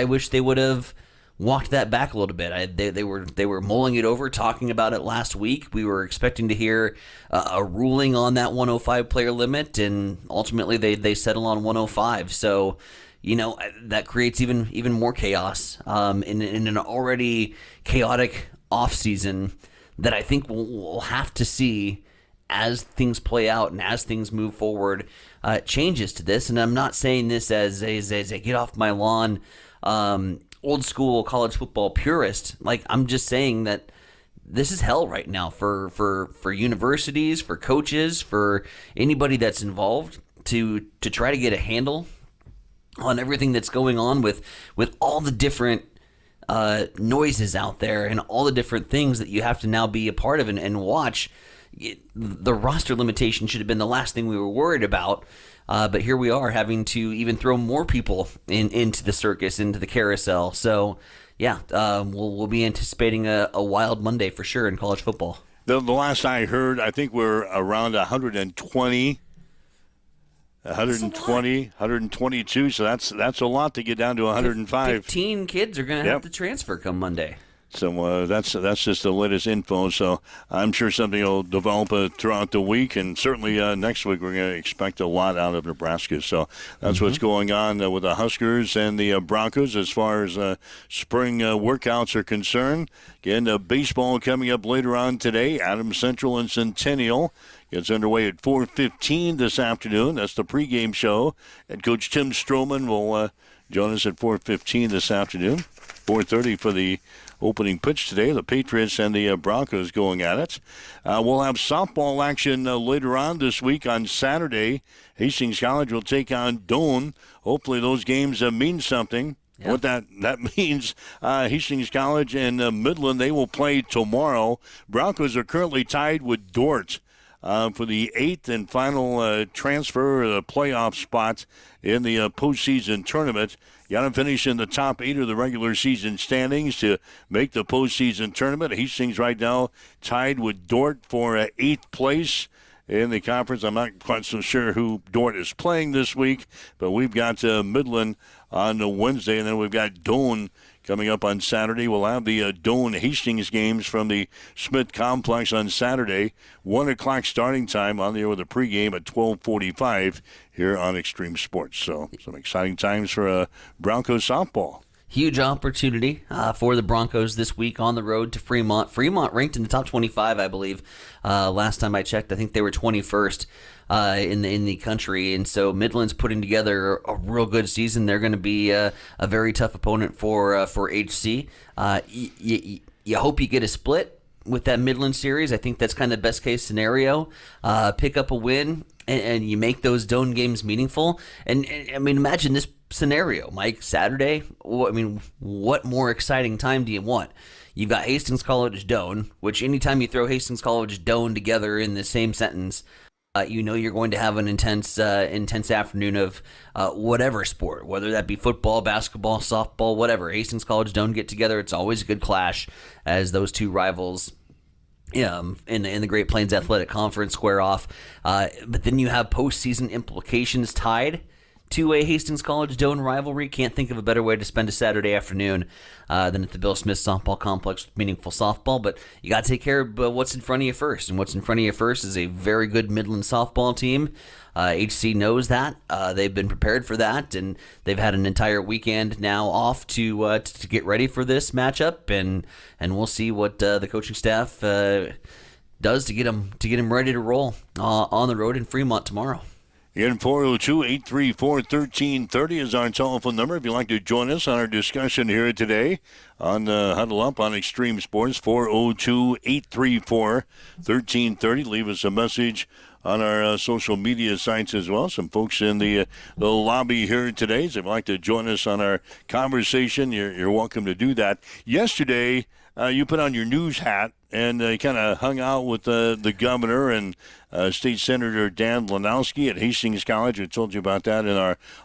wish they would have walked that back a little bit. They were mulling it over, talking about it last week. We were expecting to hear a ruling on that 105 player limit, and ultimately they settle on 105. So, that creates even more chaos in an already chaotic offseason that I think we'll have to see as things play out and as things move forward, changes to this. And I'm not saying this as a get off my lawn, old school college football purist. Like, I'm just saying that this is hell right now for universities, for coaches, for anybody that's involved to try to get a handle on everything that's going on with all the different noises out there and all the different things that you have to now be a part of and watch. The roster limitation should have been the last thing we were worried about. But here we are having to even throw more people into the circus, into the carousel. So, yeah, we'll be anticipating a wild Monday for sure in college football. The last I heard, I think we're around 120, 122. So that's a lot to get down to 105. 15 kids are going to have to transfer come Monday. So that's just the latest info. So I'm sure something will develop throughout the week, and certainly next week we're going to expect a lot out of Nebraska. So that's what's going on with the Huskers and the Broncos as far as spring workouts are concerned. Again, baseball coming up later on today. Adams Central and Centennial gets underway at 4:15 this afternoon. That's the pregame show, and Coach Tim Stroman will join us at 4:15 this afternoon. 4:30 for the opening pitch today. The Patriots and the Broncos going at it. We'll have softball action later on this week on Saturday. Hastings College will take on Doane. Hopefully those games mean something. Yeah. What that means, Hastings College and Midland, they will play tomorrow. Broncos are currently tied with Dordt for the 8th and final transfer or the playoff spot in the postseason tournament. You got to finish in the top 8 of the regular season standings to make the postseason tournament. Hastings right now tied with Dordt for 8th place in the conference. I'm not quite so sure who Dordt is playing this week, but we've got Midland on Wednesday, and then we've got Doane coming up on Saturday. We'll have the Doane-Hastings games from the Smith Complex on Saturday. 1 o'clock starting time on the air with a pregame at 12:45 here on Extreme Sports. So some exciting times for Broncos softball. Huge opportunity for the Broncos this week on the road to Fremont. Fremont ranked in the top 25, I believe. Last time I checked, I think they were 21st in the country. And so Midland's putting together a real good season. They're going to be a very tough opponent for HC. You hope you get a split with that Midland series. I think that's kind of the best case scenario. Pick up a win and you make those Doane games meaningful. And I mean, imagine this scenario, Mike. Saturday, I mean, what more exciting time do you want? You've got Hastings College Doane, which anytime you throw Hastings College Doane together in the same sentence, you know you're going to have an intense afternoon of whatever sport, whether that be football, basketball, softball, whatever. Hastings College Doane get together. It's always a good clash as those two rivals in the Great Plains Athletic Conference square off. But then you have postseason implications tied to a Hastings College Doane rivalry. Can't think of a better way to spend a Saturday afternoon than at the Bill Smith Softball Complex with meaningful softball. But you got to take care of what's in front of you first. And what's in front of you first is a very good Midland softball team. HC knows that. They've been prepared for that, and they've had an entire weekend now off to get ready for this matchup. And we'll see what the coaching staff does to get them ready to roll on the road in Fremont tomorrow. Again, 402-834-1330 is our telephone number. If you'd like to join us on our discussion here today on Huddle Up on Extreme Sports, 402-834-1330. Leave us a message on our social media sites as well. Some folks in the lobby here today. So if you'd like to join us on our conversation, you're welcome to do that. Yesterday, you put on your news hat and kind of hung out with the governor and State Senator Dan Lanowski at Hastings College. I told you about that in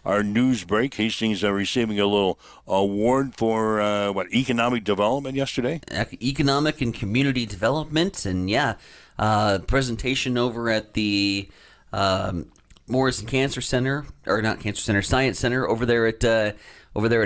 our news break. Hastings receiving a little award for, economic development yesterday? Economic and community development, and presentation over at the Morrison Cancer Center, or not Cancer Center, Science Center over there at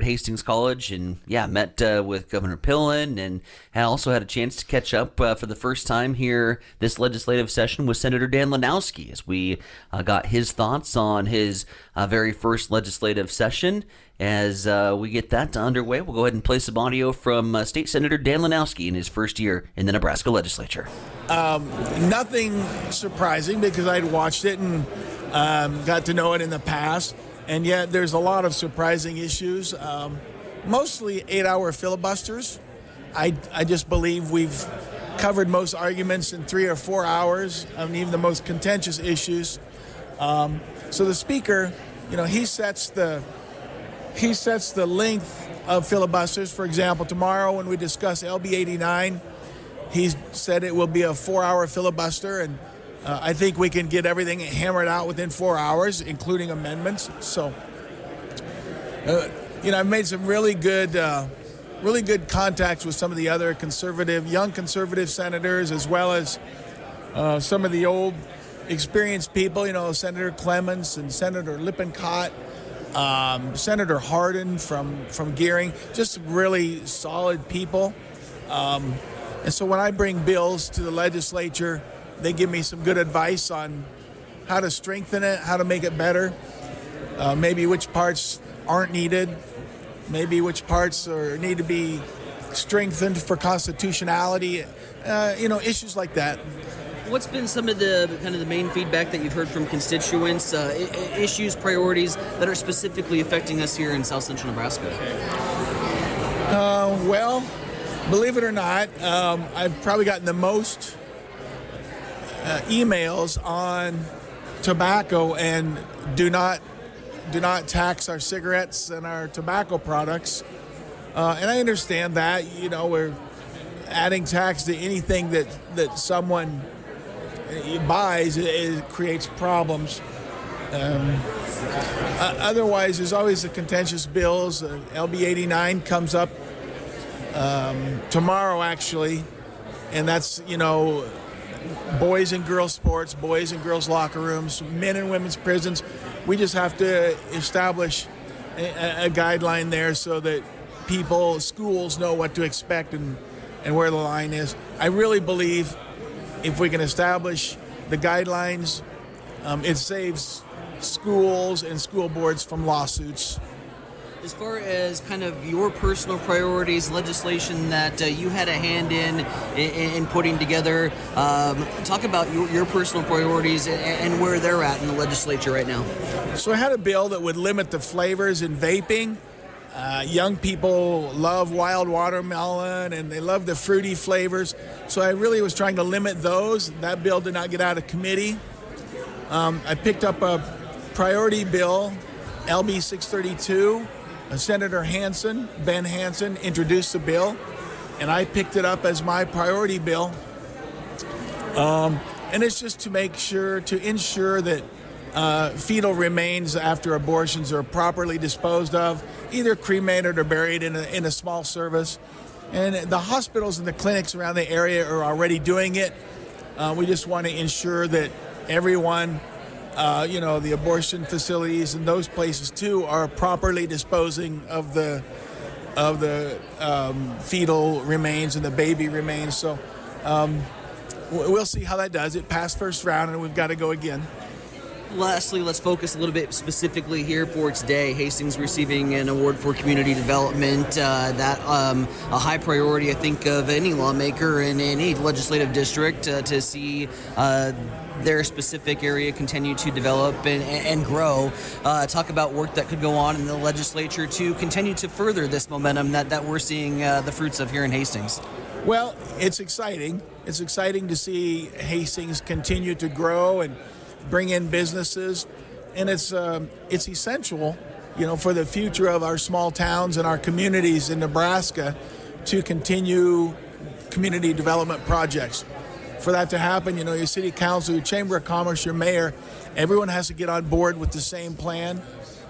Hastings College, and met with Governor Pillen, and also had a chance to catch up for the first time here this legislative session with Senator Dan Lanowski as we got his thoughts on his very first legislative session. As we get that underway, we'll go ahead and play some audio from State Senator Dan Lanowski in his first year in the Nebraska legislature. Nothing surprising because I'd watched it and got to know it in the past. And yet there's a lot of surprising issues, mostly 8-hour filibusters. I just believe we've covered most arguments in 3 or 4 hours, even the most contentious issues. So the speaker, he sets the length of filibusters. For example, tomorrow when we discuss LB 89, he said it will be a 4-hour filibuster, and I think we can get everything hammered out within 4 hours, including amendments. So, I've made some really good contacts with some of the other young conservative senators, as well as some of the old experienced people, Senator Clements and Senator Lippincott, Senator Hardin from Gearing, just really solid people. And so when I bring bills to the legislature, they give me some good advice on how to strengthen it, how to make it better, maybe which parts aren't needed, maybe which parts need to be strengthened for constitutionality, issues like that. What's been some of the main feedback that you've heard from constituents, issues, priorities that are specifically affecting us here in South Central Nebraska? Well, believe it or not, I've probably gotten the most emails on tobacco and do not tax our cigarettes and our tobacco products. And I understand that, we're adding tax to anything that someone buys, it creates problems. Otherwise, there's always the contentious bills. LB 89 comes up tomorrow, actually, and that's, boys and girls sports, boys and girls locker rooms, men and women's prisons. We just have to establish a guideline there so that schools know what to expect and where the line is. I really believe if we can establish the guidelines, it saves schools and school boards from lawsuits. As far as kind of your personal priorities, legislation that you had a hand in putting together, talk about your personal priorities and where they're at in the legislature right now. So I had a bill that would limit the flavors in vaping. Young people love wild watermelon and they love the fruity flavors. So I really was trying to limit those. That bill did not get out of committee. I picked up a priority bill, LB 632. Senator Ben Hansen, introduced the bill, and I picked it up as my priority bill. And it's just to ensure that fetal remains after abortions are properly disposed of, either cremated or buried in a small service. And the hospitals and the clinics around the area are already doing it. We just want to ensure that everyone, the abortion facilities and those places too, are properly disposing of the fetal remains and the baby remains. So we'll see how that does. It passed first round, and we've got to go again. Lastly, let's focus a little bit specifically here for today. Hastings receiving an award for community development. That a high priority, I think, of any lawmaker in any legislative district to see their specific area continue to develop and grow. Talk about work that could go on in the legislature to continue to further this momentum that we're seeing the fruits of here in Hastings. Well, it's exciting. It's exciting to see Hastings continue to grow and bring in businesses, and it's essential, for the future of our small towns and our communities in Nebraska to continue community development projects. For that to happen, your city council, your chamber of commerce, your mayor, everyone has to get on board with the same plan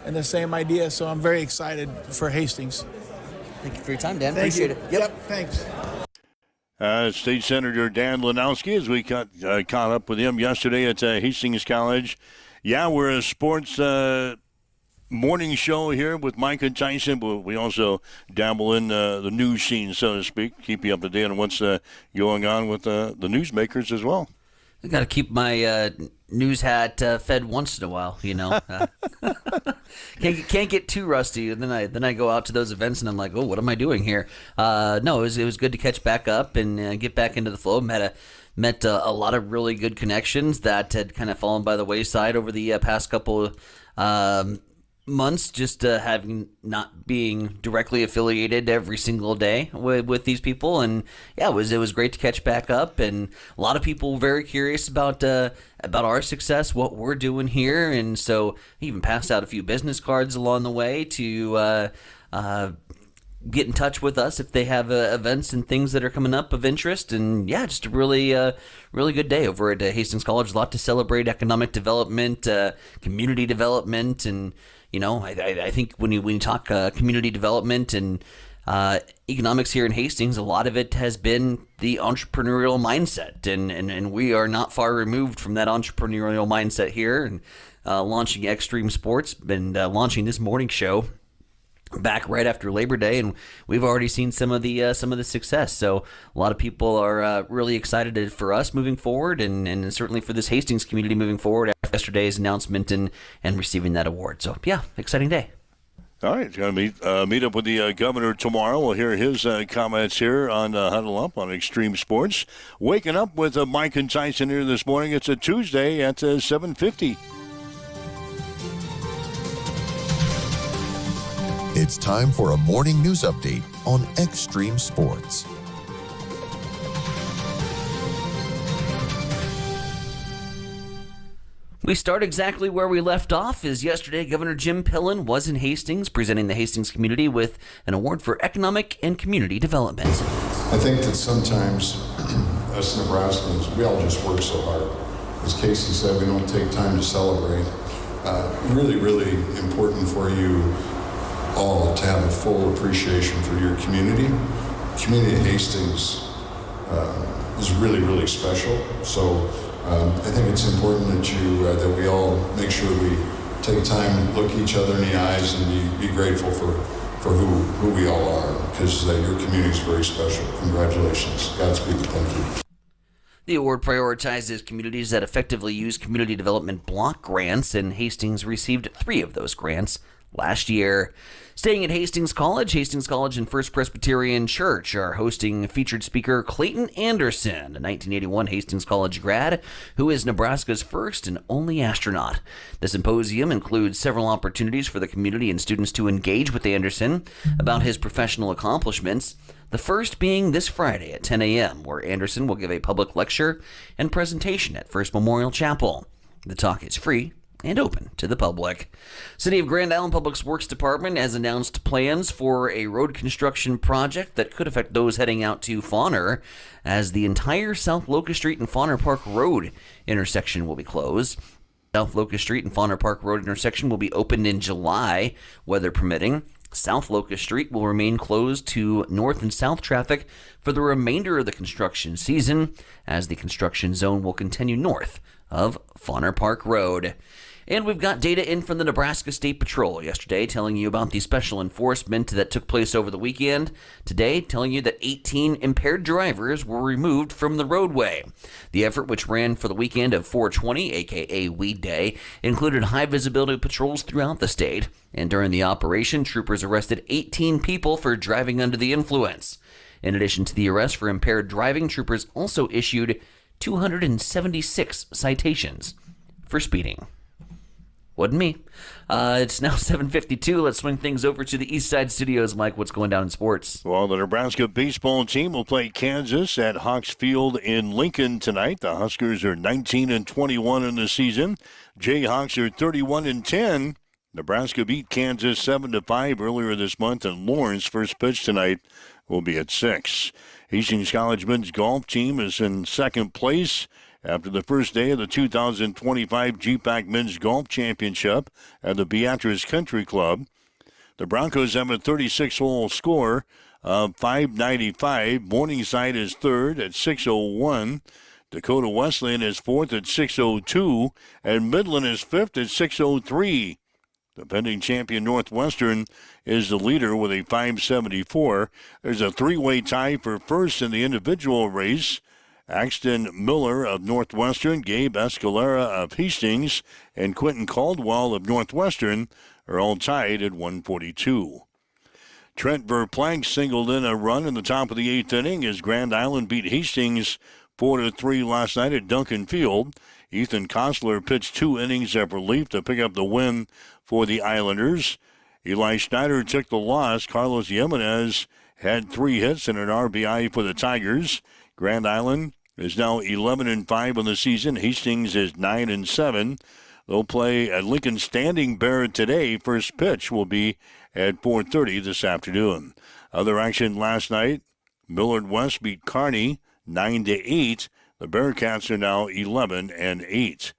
and the same idea. So I'm very excited for Hastings. Thank you for your time, Dan. Appreciate it. Yep, thanks. State Senator Dan Lanowski, as we caught up with him yesterday at Hastings College. Yeah, we're a sports morning show here with Mike and Tyson, but we also dabble in the news scene, so to speak, keep you up to date on what's going on with the newsmakers as well. I got to keep my news hat fed once in a while, Can't get too rusty, and then I go out to those events and I'm like, oh, what am I doing here? No, it was good to catch back up and get back into the flow. Met a lot of really good connections that had kind of fallen by the wayside over the past couple months, just having not being directly affiliated every single day with these people. And yeah, it was great to catch back up, and a lot of people very curious about our success, what we're doing here. And so I even passed out a few business cards along the way to get in touch with us if they have events and things that are coming up of interest. And yeah, just a really good day over at Hastings College. A lot to celebrate: economic development, community development, and I think when you talk community development and economics here in Hastings, a lot of it has been the entrepreneurial mindset, and we are not far removed from that entrepreneurial mindset here. And launching Extreme Sports and launching this morning show back right after Labor Day, and we've already seen some of the success. So a lot of people are really excited for us moving forward, and certainly for this Hastings community moving forward after yesterday's announcement and receiving that award. So yeah, exciting day. All right, going to meet up with the governor tomorrow. We'll hear his comments here on Huddle Up on Extreme Sports. Waking up with Mike and Tyson here this morning. It's a Tuesday at 7:50. It's time for a morning news update on Extreme Sports. We start exactly where we left off. As yesterday, Governor Jim Pillen was in Hastings, presenting the Hastings community with an award for economic and community development. I think that sometimes us Nebraskans, we all just work so hard. As Casey said, we don't take time to celebrate. Really, really important for you all to have a full appreciation for your community. The community of Hastings is really, really special. So I think it's important that we all make sure we take time, look each other in the eyes, and be grateful for who we all are, because your community is very special. Congratulations. Godspeed. Thank you. The award prioritizes communities that effectively use community development block grants, and Hastings received 3 of those grants last year. Staying at Hastings College and First Presbyterian Church are hosting featured speaker Clayton Anderson, a 1981 Hastings College grad who is Nebraska's first and only astronaut. The symposium includes several opportunities for the community and students to engage with Anderson about his professional accomplishments, the first being this Friday at 10 a.m., where Anderson will give a public lecture and presentation at First Memorial Chapel. The talk is free and open to the public. City of Grand Island Public Works Department has announced plans for a road construction project that could affect those heading out to Fauner, as the entire South Locust Street and Fauner Park Road intersection will be closed. South Locust Street and Fauner Park Road intersection will be opened in July, weather permitting. South Locust Street will remain closed to north and south traffic for the remainder of the construction season, as the construction zone will continue north of Fauner Park Road. And we've got data in from the Nebraska State Patrol yesterday telling you about the special enforcement that took place over the weekend. Today, telling you that 18 impaired drivers were removed from the roadway. The effort, which ran for the weekend of 420, aka Weed Day, included high visibility patrols throughout the state. And during the operation, troopers arrested 18 people for driving under the influence. In addition to the arrest for impaired driving, troopers also issued 276 citations for speeding. Wasn't me. It's now 7:52. Let's swing things over to the East Side Studios. Mike, what's going down in sports? Well, the Nebraska baseball team will play Kansas at Hawks Field in Lincoln tonight. The Huskers are 19-21 in the season. Jayhawks are 31-10. Nebraska beat Kansas 7-5 earlier this month, and Lawrence first pitch tonight will be at 6. Hastings College men's golf team is in second place after the first day of the 2025 GPAC Men's Golf Championship at the Beatrice Country Club. The Broncos have a 36-hole score of 595. Morningside is third at 601. Dakota Wesleyan is fourth at 602. And Midland is fifth at 603. Defending champion Northwestern is the leader with a 574. There's a 3-way tie for first in the individual race. Axton Miller of Northwestern, Gabe Escalera of Hastings, and Quentin Caldwell of Northwestern are all tied at 142. Trent Verplank singled in a run in the top of the 8th inning as Grand Island beat Hastings 4-3 last night at Duncan Field. Ethan Kostler pitched 2 innings of relief to pick up the win for the Islanders. Eli Schneider took the loss. Carlos Jimenez had 3 hits and an RBI for the Tigers. Grand Island is now 11-5 on the season. Hastings is 9-7. They'll play at Lincoln Standing Bear today. First pitch will be at 4:30 this afternoon. Other action last night, Millard West beat Kearney 9-8. The Bearcats are now 11-8.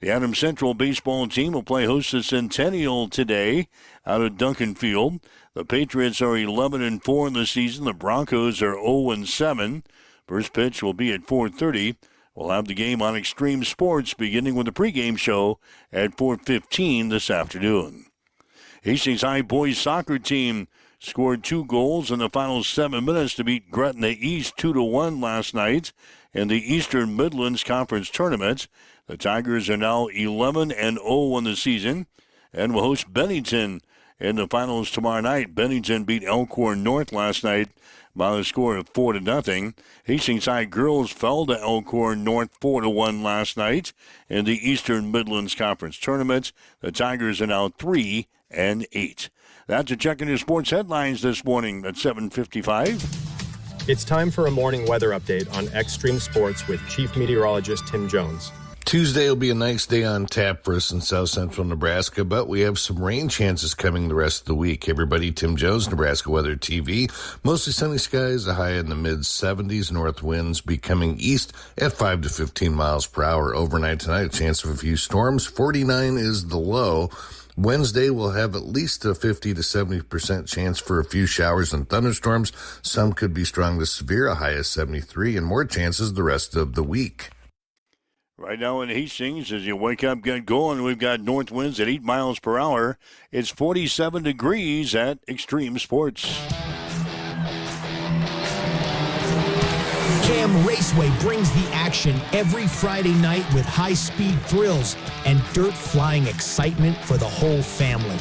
The Adams Central baseball team will play host to Centennial today out at Duncan Field. The Patriots are 11-4 in the season. The Broncos are 0-7. First pitch will be at 4:30. We'll have the game on Extreme Sports beginning with the pregame show at 4:15 this afternoon. Hastings High boys soccer team scored 2 goals in the final 7 minutes to beat Gretna East 2-1 last night in the Eastern Midlands Conference Tournament. The Tigers are now 11-0 in the season and will host Bennington in the finals tomorrow night. Bennington beat Elkhorn North last night by the score of 4-0. Hastings High girls fell to Elkhorn North 4-1 last night in the Eastern Midlands Conference Tournament. The Tigers are now 3-8. That's a check in your sports headlines this morning at 7:55. It's time for a morning weather update on Extreme Sports with Chief Meteorologist Tim Jones. Tuesday will be a nice day on tap for us in south central Nebraska, but we have some rain chances coming the rest of the week. Everybody, Tim Jones, Nebraska Weather TV. Mostly sunny skies, a high in the mid-70s. North winds becoming east at 5 to 15 miles per hour. Overnight tonight, a chance of a few storms. 49 is the low. Wednesday, we'll have at least a 50 to 70% chance for a few showers and thunderstorms. Some could be strong to severe, a high of 73, and more chances the rest of the week. Right now in Hastings, as you wake up, get going, we've got north winds at 8 miles per hour. It's 47 degrees at Extreme Sports. Cam Raceway brings the action every Friday night with high-speed thrills and dirt-flying excitement for the whole family.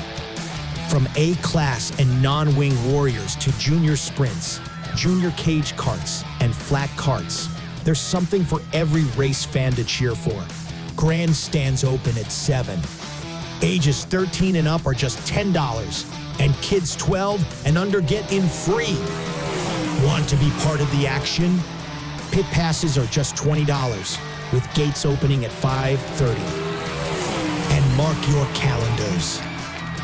From A-class and non-wing warriors to junior sprints, junior cage karts, and flat karts, there's something for every race fan to cheer for. Grandstands open at 7. Ages 13 and up are just $10, and kids 12 and under get in free. Want to be part of the action? Pit passes are just $20, with gates opening at 5:30. And mark your calendars.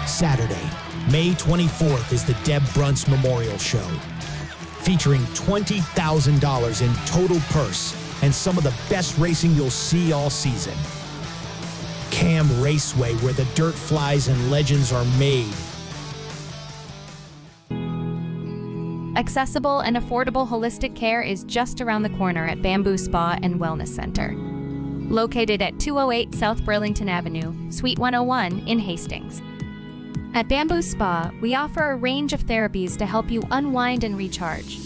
Saturday, May 24th is the Deb Brunts Memorial Show, featuring $20,000 in total purse and some of the best racing you'll see all season. Cam Raceway, where the dirt flies and legends are made. Accessible and affordable holistic care is just around the corner at Bamboo Spa and Wellness Center. Located at 208 South Burlington Avenue, Suite 101 in Hastings. At Bamboo Spa, we offer a range of therapies to help you unwind and recharge.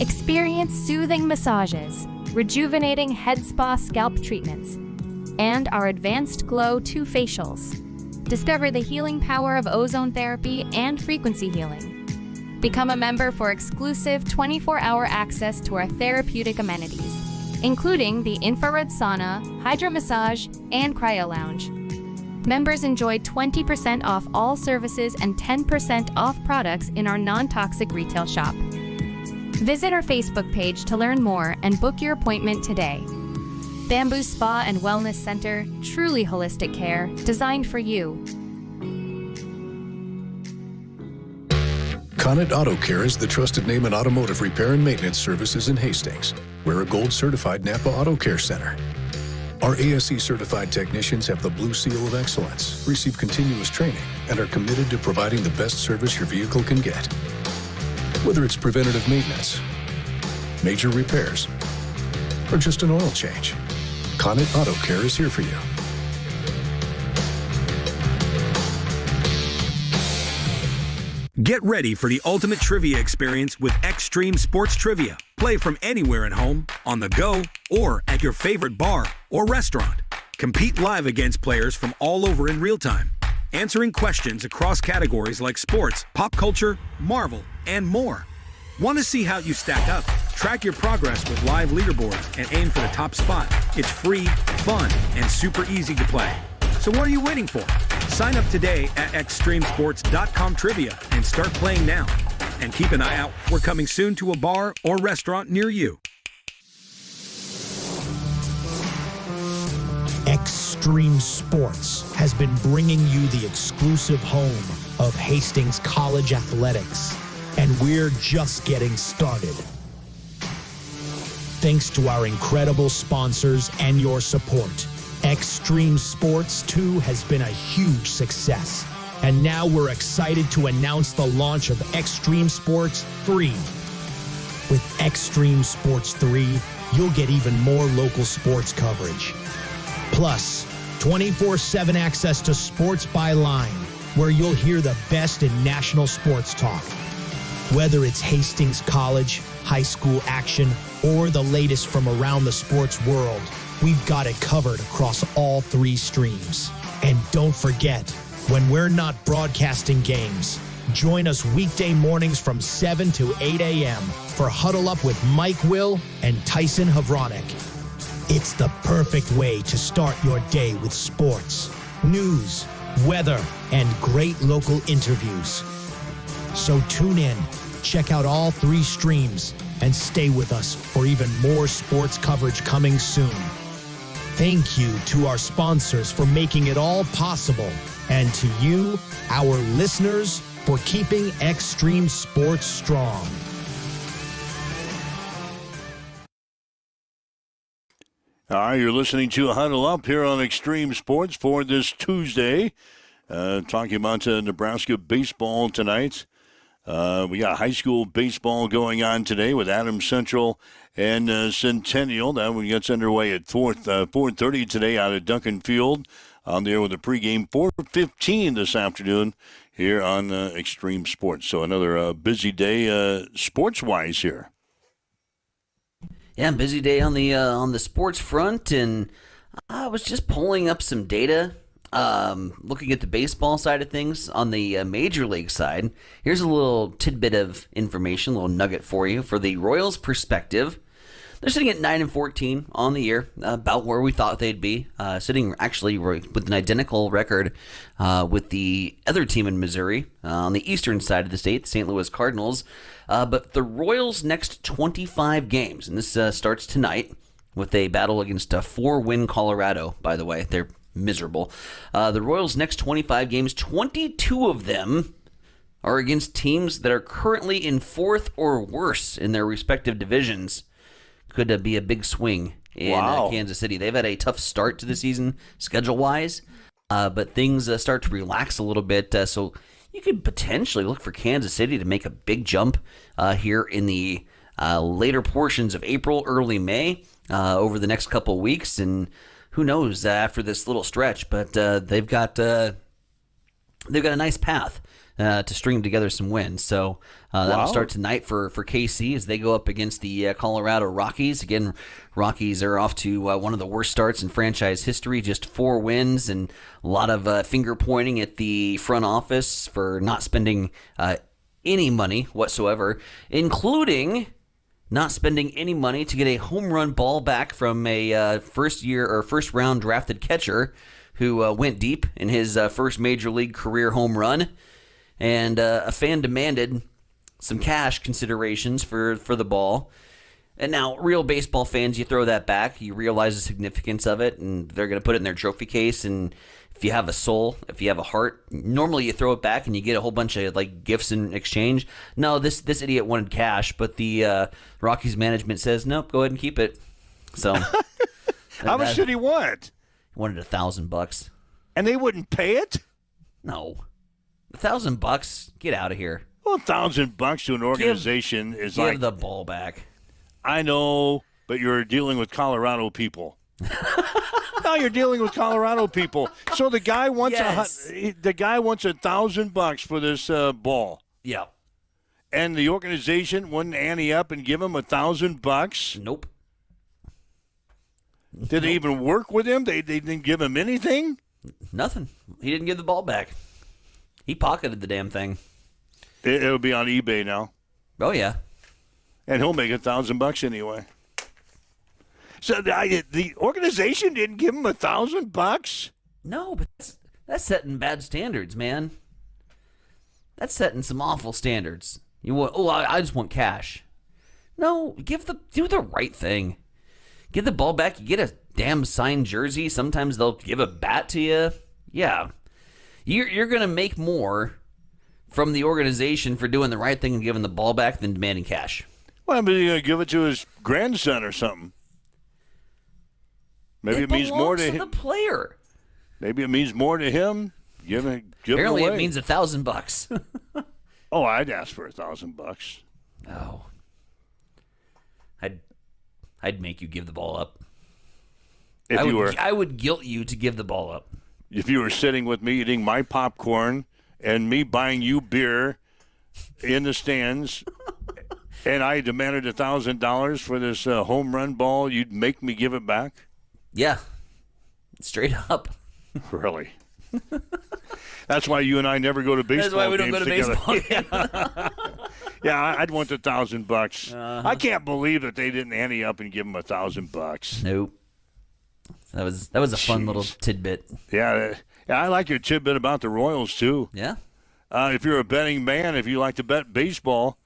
Experience soothing massages, rejuvenating head spa scalp treatments, and our Advanced Glow 2 facials. Discover the healing power of ozone therapy and frequency healing. Become a member for exclusive 24-hour access to our therapeutic amenities, including the infrared sauna, hydro massage, and cryo lounge. Members enjoy 20% off all services and 10% off products in our non-toxic retail shop. Visit our Facebook page to learn more and book your appointment today. Bamboo Spa and Wellness Center, truly holistic care, designed for you. Connet Auto Care is the trusted name in automotive repair and maintenance services in Hastings. We're a gold-certified Napa Auto Care Center. Our ASE-certified technicians have the Blue Seal of Excellence, receive continuous training, and are committed to providing the best service your vehicle can get. Whether it's preventative maintenance, major repairs, or just an oil change, Connet Auto Care is here for you. Get ready for the ultimate trivia experience with Extreme Sports Trivia. Play from anywhere at home, on the go, or at your favorite bar or restaurant. Compete live against players from all over in real time, answering questions across categories like sports, pop culture, Marvel, and more. Want to see how you stack up? Track your progress with live leaderboards and aim for the top spot. It's free, fun, and super easy to play. So what are you waiting for? Sign up today at extremesports.com trivia and start playing now. And keep an eye out. We're coming soon to a bar or restaurant near you. Extreme Extreme Sports has been bringing you the exclusive home of Hastings College Athletics, and we're just getting started. Thanks to our incredible sponsors and your support, Extreme Sports 2 has been a huge success. And now we're excited to announce the launch of Extreme Sports 3. With Extreme Sports 3, you'll get even more local sports coverage. Plus, 24/7 access to Sports by Line, where you'll hear the best in national sports talk. Whether it's Hastings College, high school action, or the latest from around the sports world, we've got it covered across all 3 streams. And don't forget, when we're not broadcasting games, join us weekday mornings from 7 to 8 a.m. for Huddle Up with Mike Will and Tyson Havronik. It's the perfect way to start your day with sports, news, weather, and great local interviews. So tune in, check out all 3 streams, and stay with us for even more sports coverage coming soon. Thank you to our sponsors for making it all possible, and to you, our listeners, for keeping Extreme Sports strong. All right, you're listening to Huddle Up here on Extreme Sports for this Tuesday. Talking about Nebraska baseball tonight. We got high school baseball going on today with Adams Central and Centennial. That one gets underway at 4:30 today out at Duncan Field. On there with a pregame 4:15 this afternoon here on Extreme Sports. So another busy day sports-wise here. Yeah, busy day on the sports front, and I was just pulling up some data, looking at the baseball side of things. On the major league side, here's a little tidbit of information, a little nugget for you. For the Royals' perspective, they're sitting at 9-14 on the year, about where we thought they'd be. Sitting actually with an identical record with the other team in Missouri on the eastern side of the state, the St. Louis Cardinals. But the Royals' next 25 games, and this starts tonight with a battle against a 4-win Colorado, by the way. They're miserable. The Royals' next 25 games, 22 of them are against teams that are currently in 4th or worse in their respective divisions. Could be a big swing in Kansas City. They've had a tough start to the season schedule-wise, but things start to relax a little bit. So you could potentially look for Kansas City to make a big jump here in the later portions of April, early May, over the next couple weeks. And who knows after this little stretch, but they've got a nice path to string together some wins. So that'll start tonight for KC as they go up against the Colorado Rockies. Again, Rockies are off to one of the worst starts in franchise history, just 4 wins, and a lot of finger pointing at the front office for not spending any money whatsoever, including not spending any money to get a home run ball back from a first round drafted catcher who went deep in his first major league career home run. And a fan demanded some cash considerations for the ball. And now, real baseball fans, you throw that back, you realize the significance of it, and they're going to put it in their trophy case. And if you have a soul, if you have a heart, normally you throw it back and you get a whole bunch of gifts in exchange. No, this idiot wanted cash, but the Rockies management says, nope, go ahead and keep it. So, how much did he want? He wanted $1,000. And they wouldn't pay it? No. $1,000? Get out of here. Well, $1,000 to an organization is like... Give the ball back. I know, but you're dealing with Colorado people. No, you're dealing with Colorado people. So the guy wants $1,000 for this ball. Yeah. And the organization wouldn't ante up and give him $1,000? Nope. Did they even work with him? They didn't give him anything? Nothing. He didn't give the ball back. He pocketed the damn thing. It'll be on eBay now. Oh, yeah. And he'll make $1,000 anyway. So the organization didn't give him $1,000? No, but that's setting bad standards, man. That's setting some awful standards. I just want cash. No, do the right thing. Give the ball back. You get damn signed jersey. Sometimes they'll give a bat to you. Yeah. You're going to make more from the organization for doing the right thing and giving the ball back than demanding cash. Well, maybe he's going to give it to his grandson or something. Maybe it means more to him. The player. Maybe it means more to him. Give it Apparently, away. it means $1,000. Oh, I'd ask for $1,000. Oh, I'd make you give the ball up. I would guilt you to give the ball up. If you were sitting with me eating my popcorn and me buying you beer in the stands, and I demanded $1,000 for this home run ball, you'd make me give it back? Yeah, straight up. Really? That's why you and I never go to baseball games. That's why we don't go to together. baseball games. Yeah, I'd want the $1,000. I can't believe that they didn't ante up and give him $1,000. Nope. That was a fun little tidbit. Yeah, I like your tidbit about the Royals too. Yeah. If you're a betting man, if you like to bet baseball,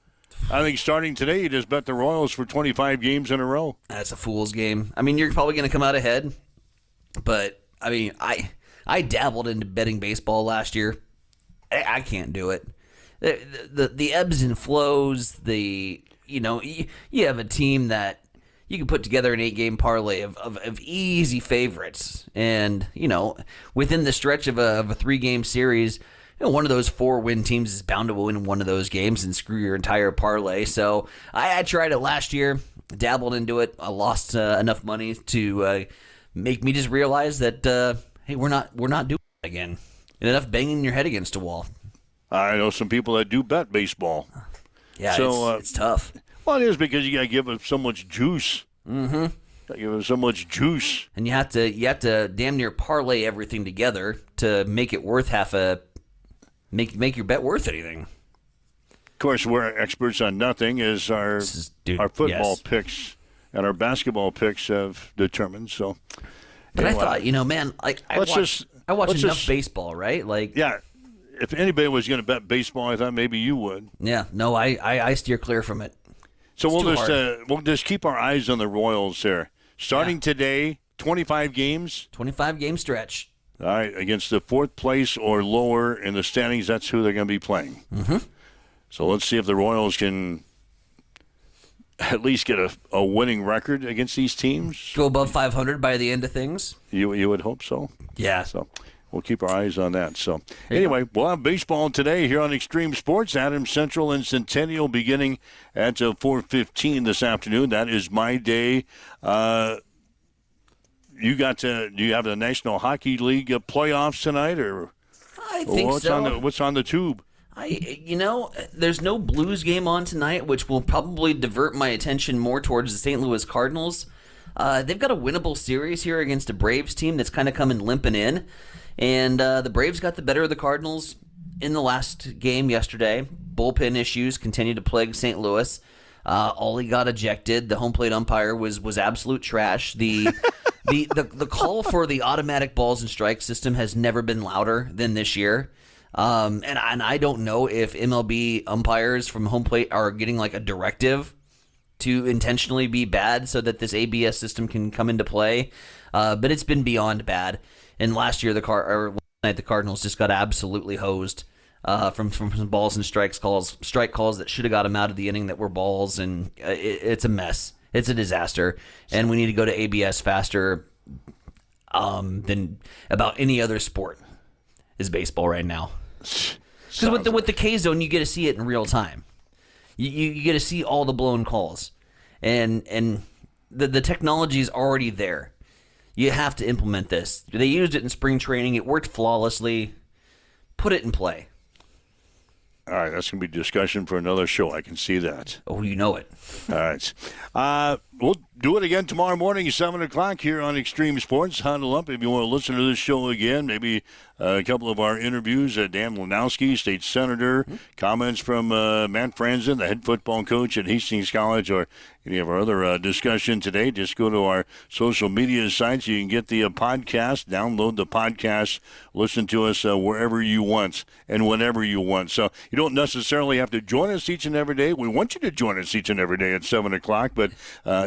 I think starting today you just bet the Royals for 25 games in a row. That's a fool's game. I mean, you're probably going to come out ahead, but I mean, I dabbled into betting baseball last year. I can't do it. The ebbs and flows. You have a team that you can put together an 8-game parlay of easy favorites, and within the stretch of a 3-game series, one of those 4-win teams is bound to win one of those games and screw your entire parlay. So I tried it last year, dabbled into it. I lost enough money to make me just realize that hey, we're not doing it again. Enough banging your head against a wall. I know some people that do bet baseball. Yeah, so, it's tough. Well, it is because you got to give it so much juice. Mm-hmm. Give it so much juice, and you have to damn near parlay everything together to make it worth make your bet worth anything. Of course, we're experts on nothing, as our football picks and our basketball picks have determined. So, but anyway, I thought, man, like I watch enough baseball, right? Like, yeah. If anybody was going to bet baseball, I thought maybe you would. Yeah, no, I steer clear from it. So we'll just keep our eyes on the Royals there. Starting today, 25 games. 25-game stretch. All right, against the 4th place or lower in the standings, that's who they're going to be playing. Mm-hmm. So let's see if the Royals can at least get a winning record against these teams. Go above 500 by the end of things. You would hope so. Yeah. So we'll keep our eyes on that. So anyway, we'll have baseball today here on Extreme Sports. Adams Central and Centennial beginning at 4:15 this afternoon. That is my day. Do you have the National Hockey League playoffs tonight, or I think so. What's on the tube? There's no Blues game on tonight, which will probably divert my attention more towards the St. Louis Cardinals. They've got a winnable series here against a Braves team that's kind of coming limping in. And the Braves got the better of the Cardinals in the last game yesterday. Bullpen issues continue to plague St. Louis. Ollie got ejected. The home plate umpire was absolute trash. The call for the automatic balls and strike system has never been louder than this year. And I don't know if MLB umpires from home plate are getting like a directive to intentionally be bad so that this ABS system can come into play. But it's been beyond bad. And last year, last night, the Cardinals just got absolutely hosed from some balls and strike calls that should have got them out of the inning that were balls, and it's a mess. It's a disaster, and we need to go to ABS faster than about any other sport is baseball right now. Because with the K-Zone, you get to see it in real time. You get to see all the blown calls, and the technology is already there. You have to implement this. They used it in spring training. It worked flawlessly. Put it in play. All right, that's going to be discussion for another show. I can see that. Oh, you know it. All right. We'll do it again tomorrow morning, 7 o'clock here on Extreme Sports. Huddle up if you want to listen to this show again. Maybe a couple of our interviews. Dan Lanowski, state senator, comments from Matt Franzen, the head football coach at Hastings College, or any of our other discussion today. Just go to our social media sites. You can get the podcast, download the podcast, listen to us wherever you want and whenever you want. So you don't necessarily have to join us each and every day. We want you to join us each and every day at 7 o'clock, but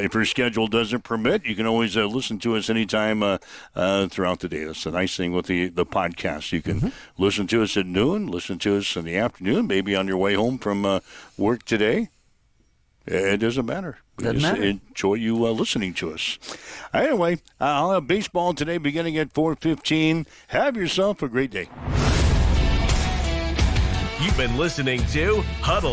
If your schedule doesn't permit, you can always listen to us anytime throughout the day. That's the nice thing with the podcast. You can listen to us at noon, listen to us in the afternoon, maybe on your way home from work today. It doesn't matter. We Doesn't just matter. enjoy you listening to us. Anyway, I'll have baseball today beginning at 4:15. Have yourself a great day. You've been listening to Huddle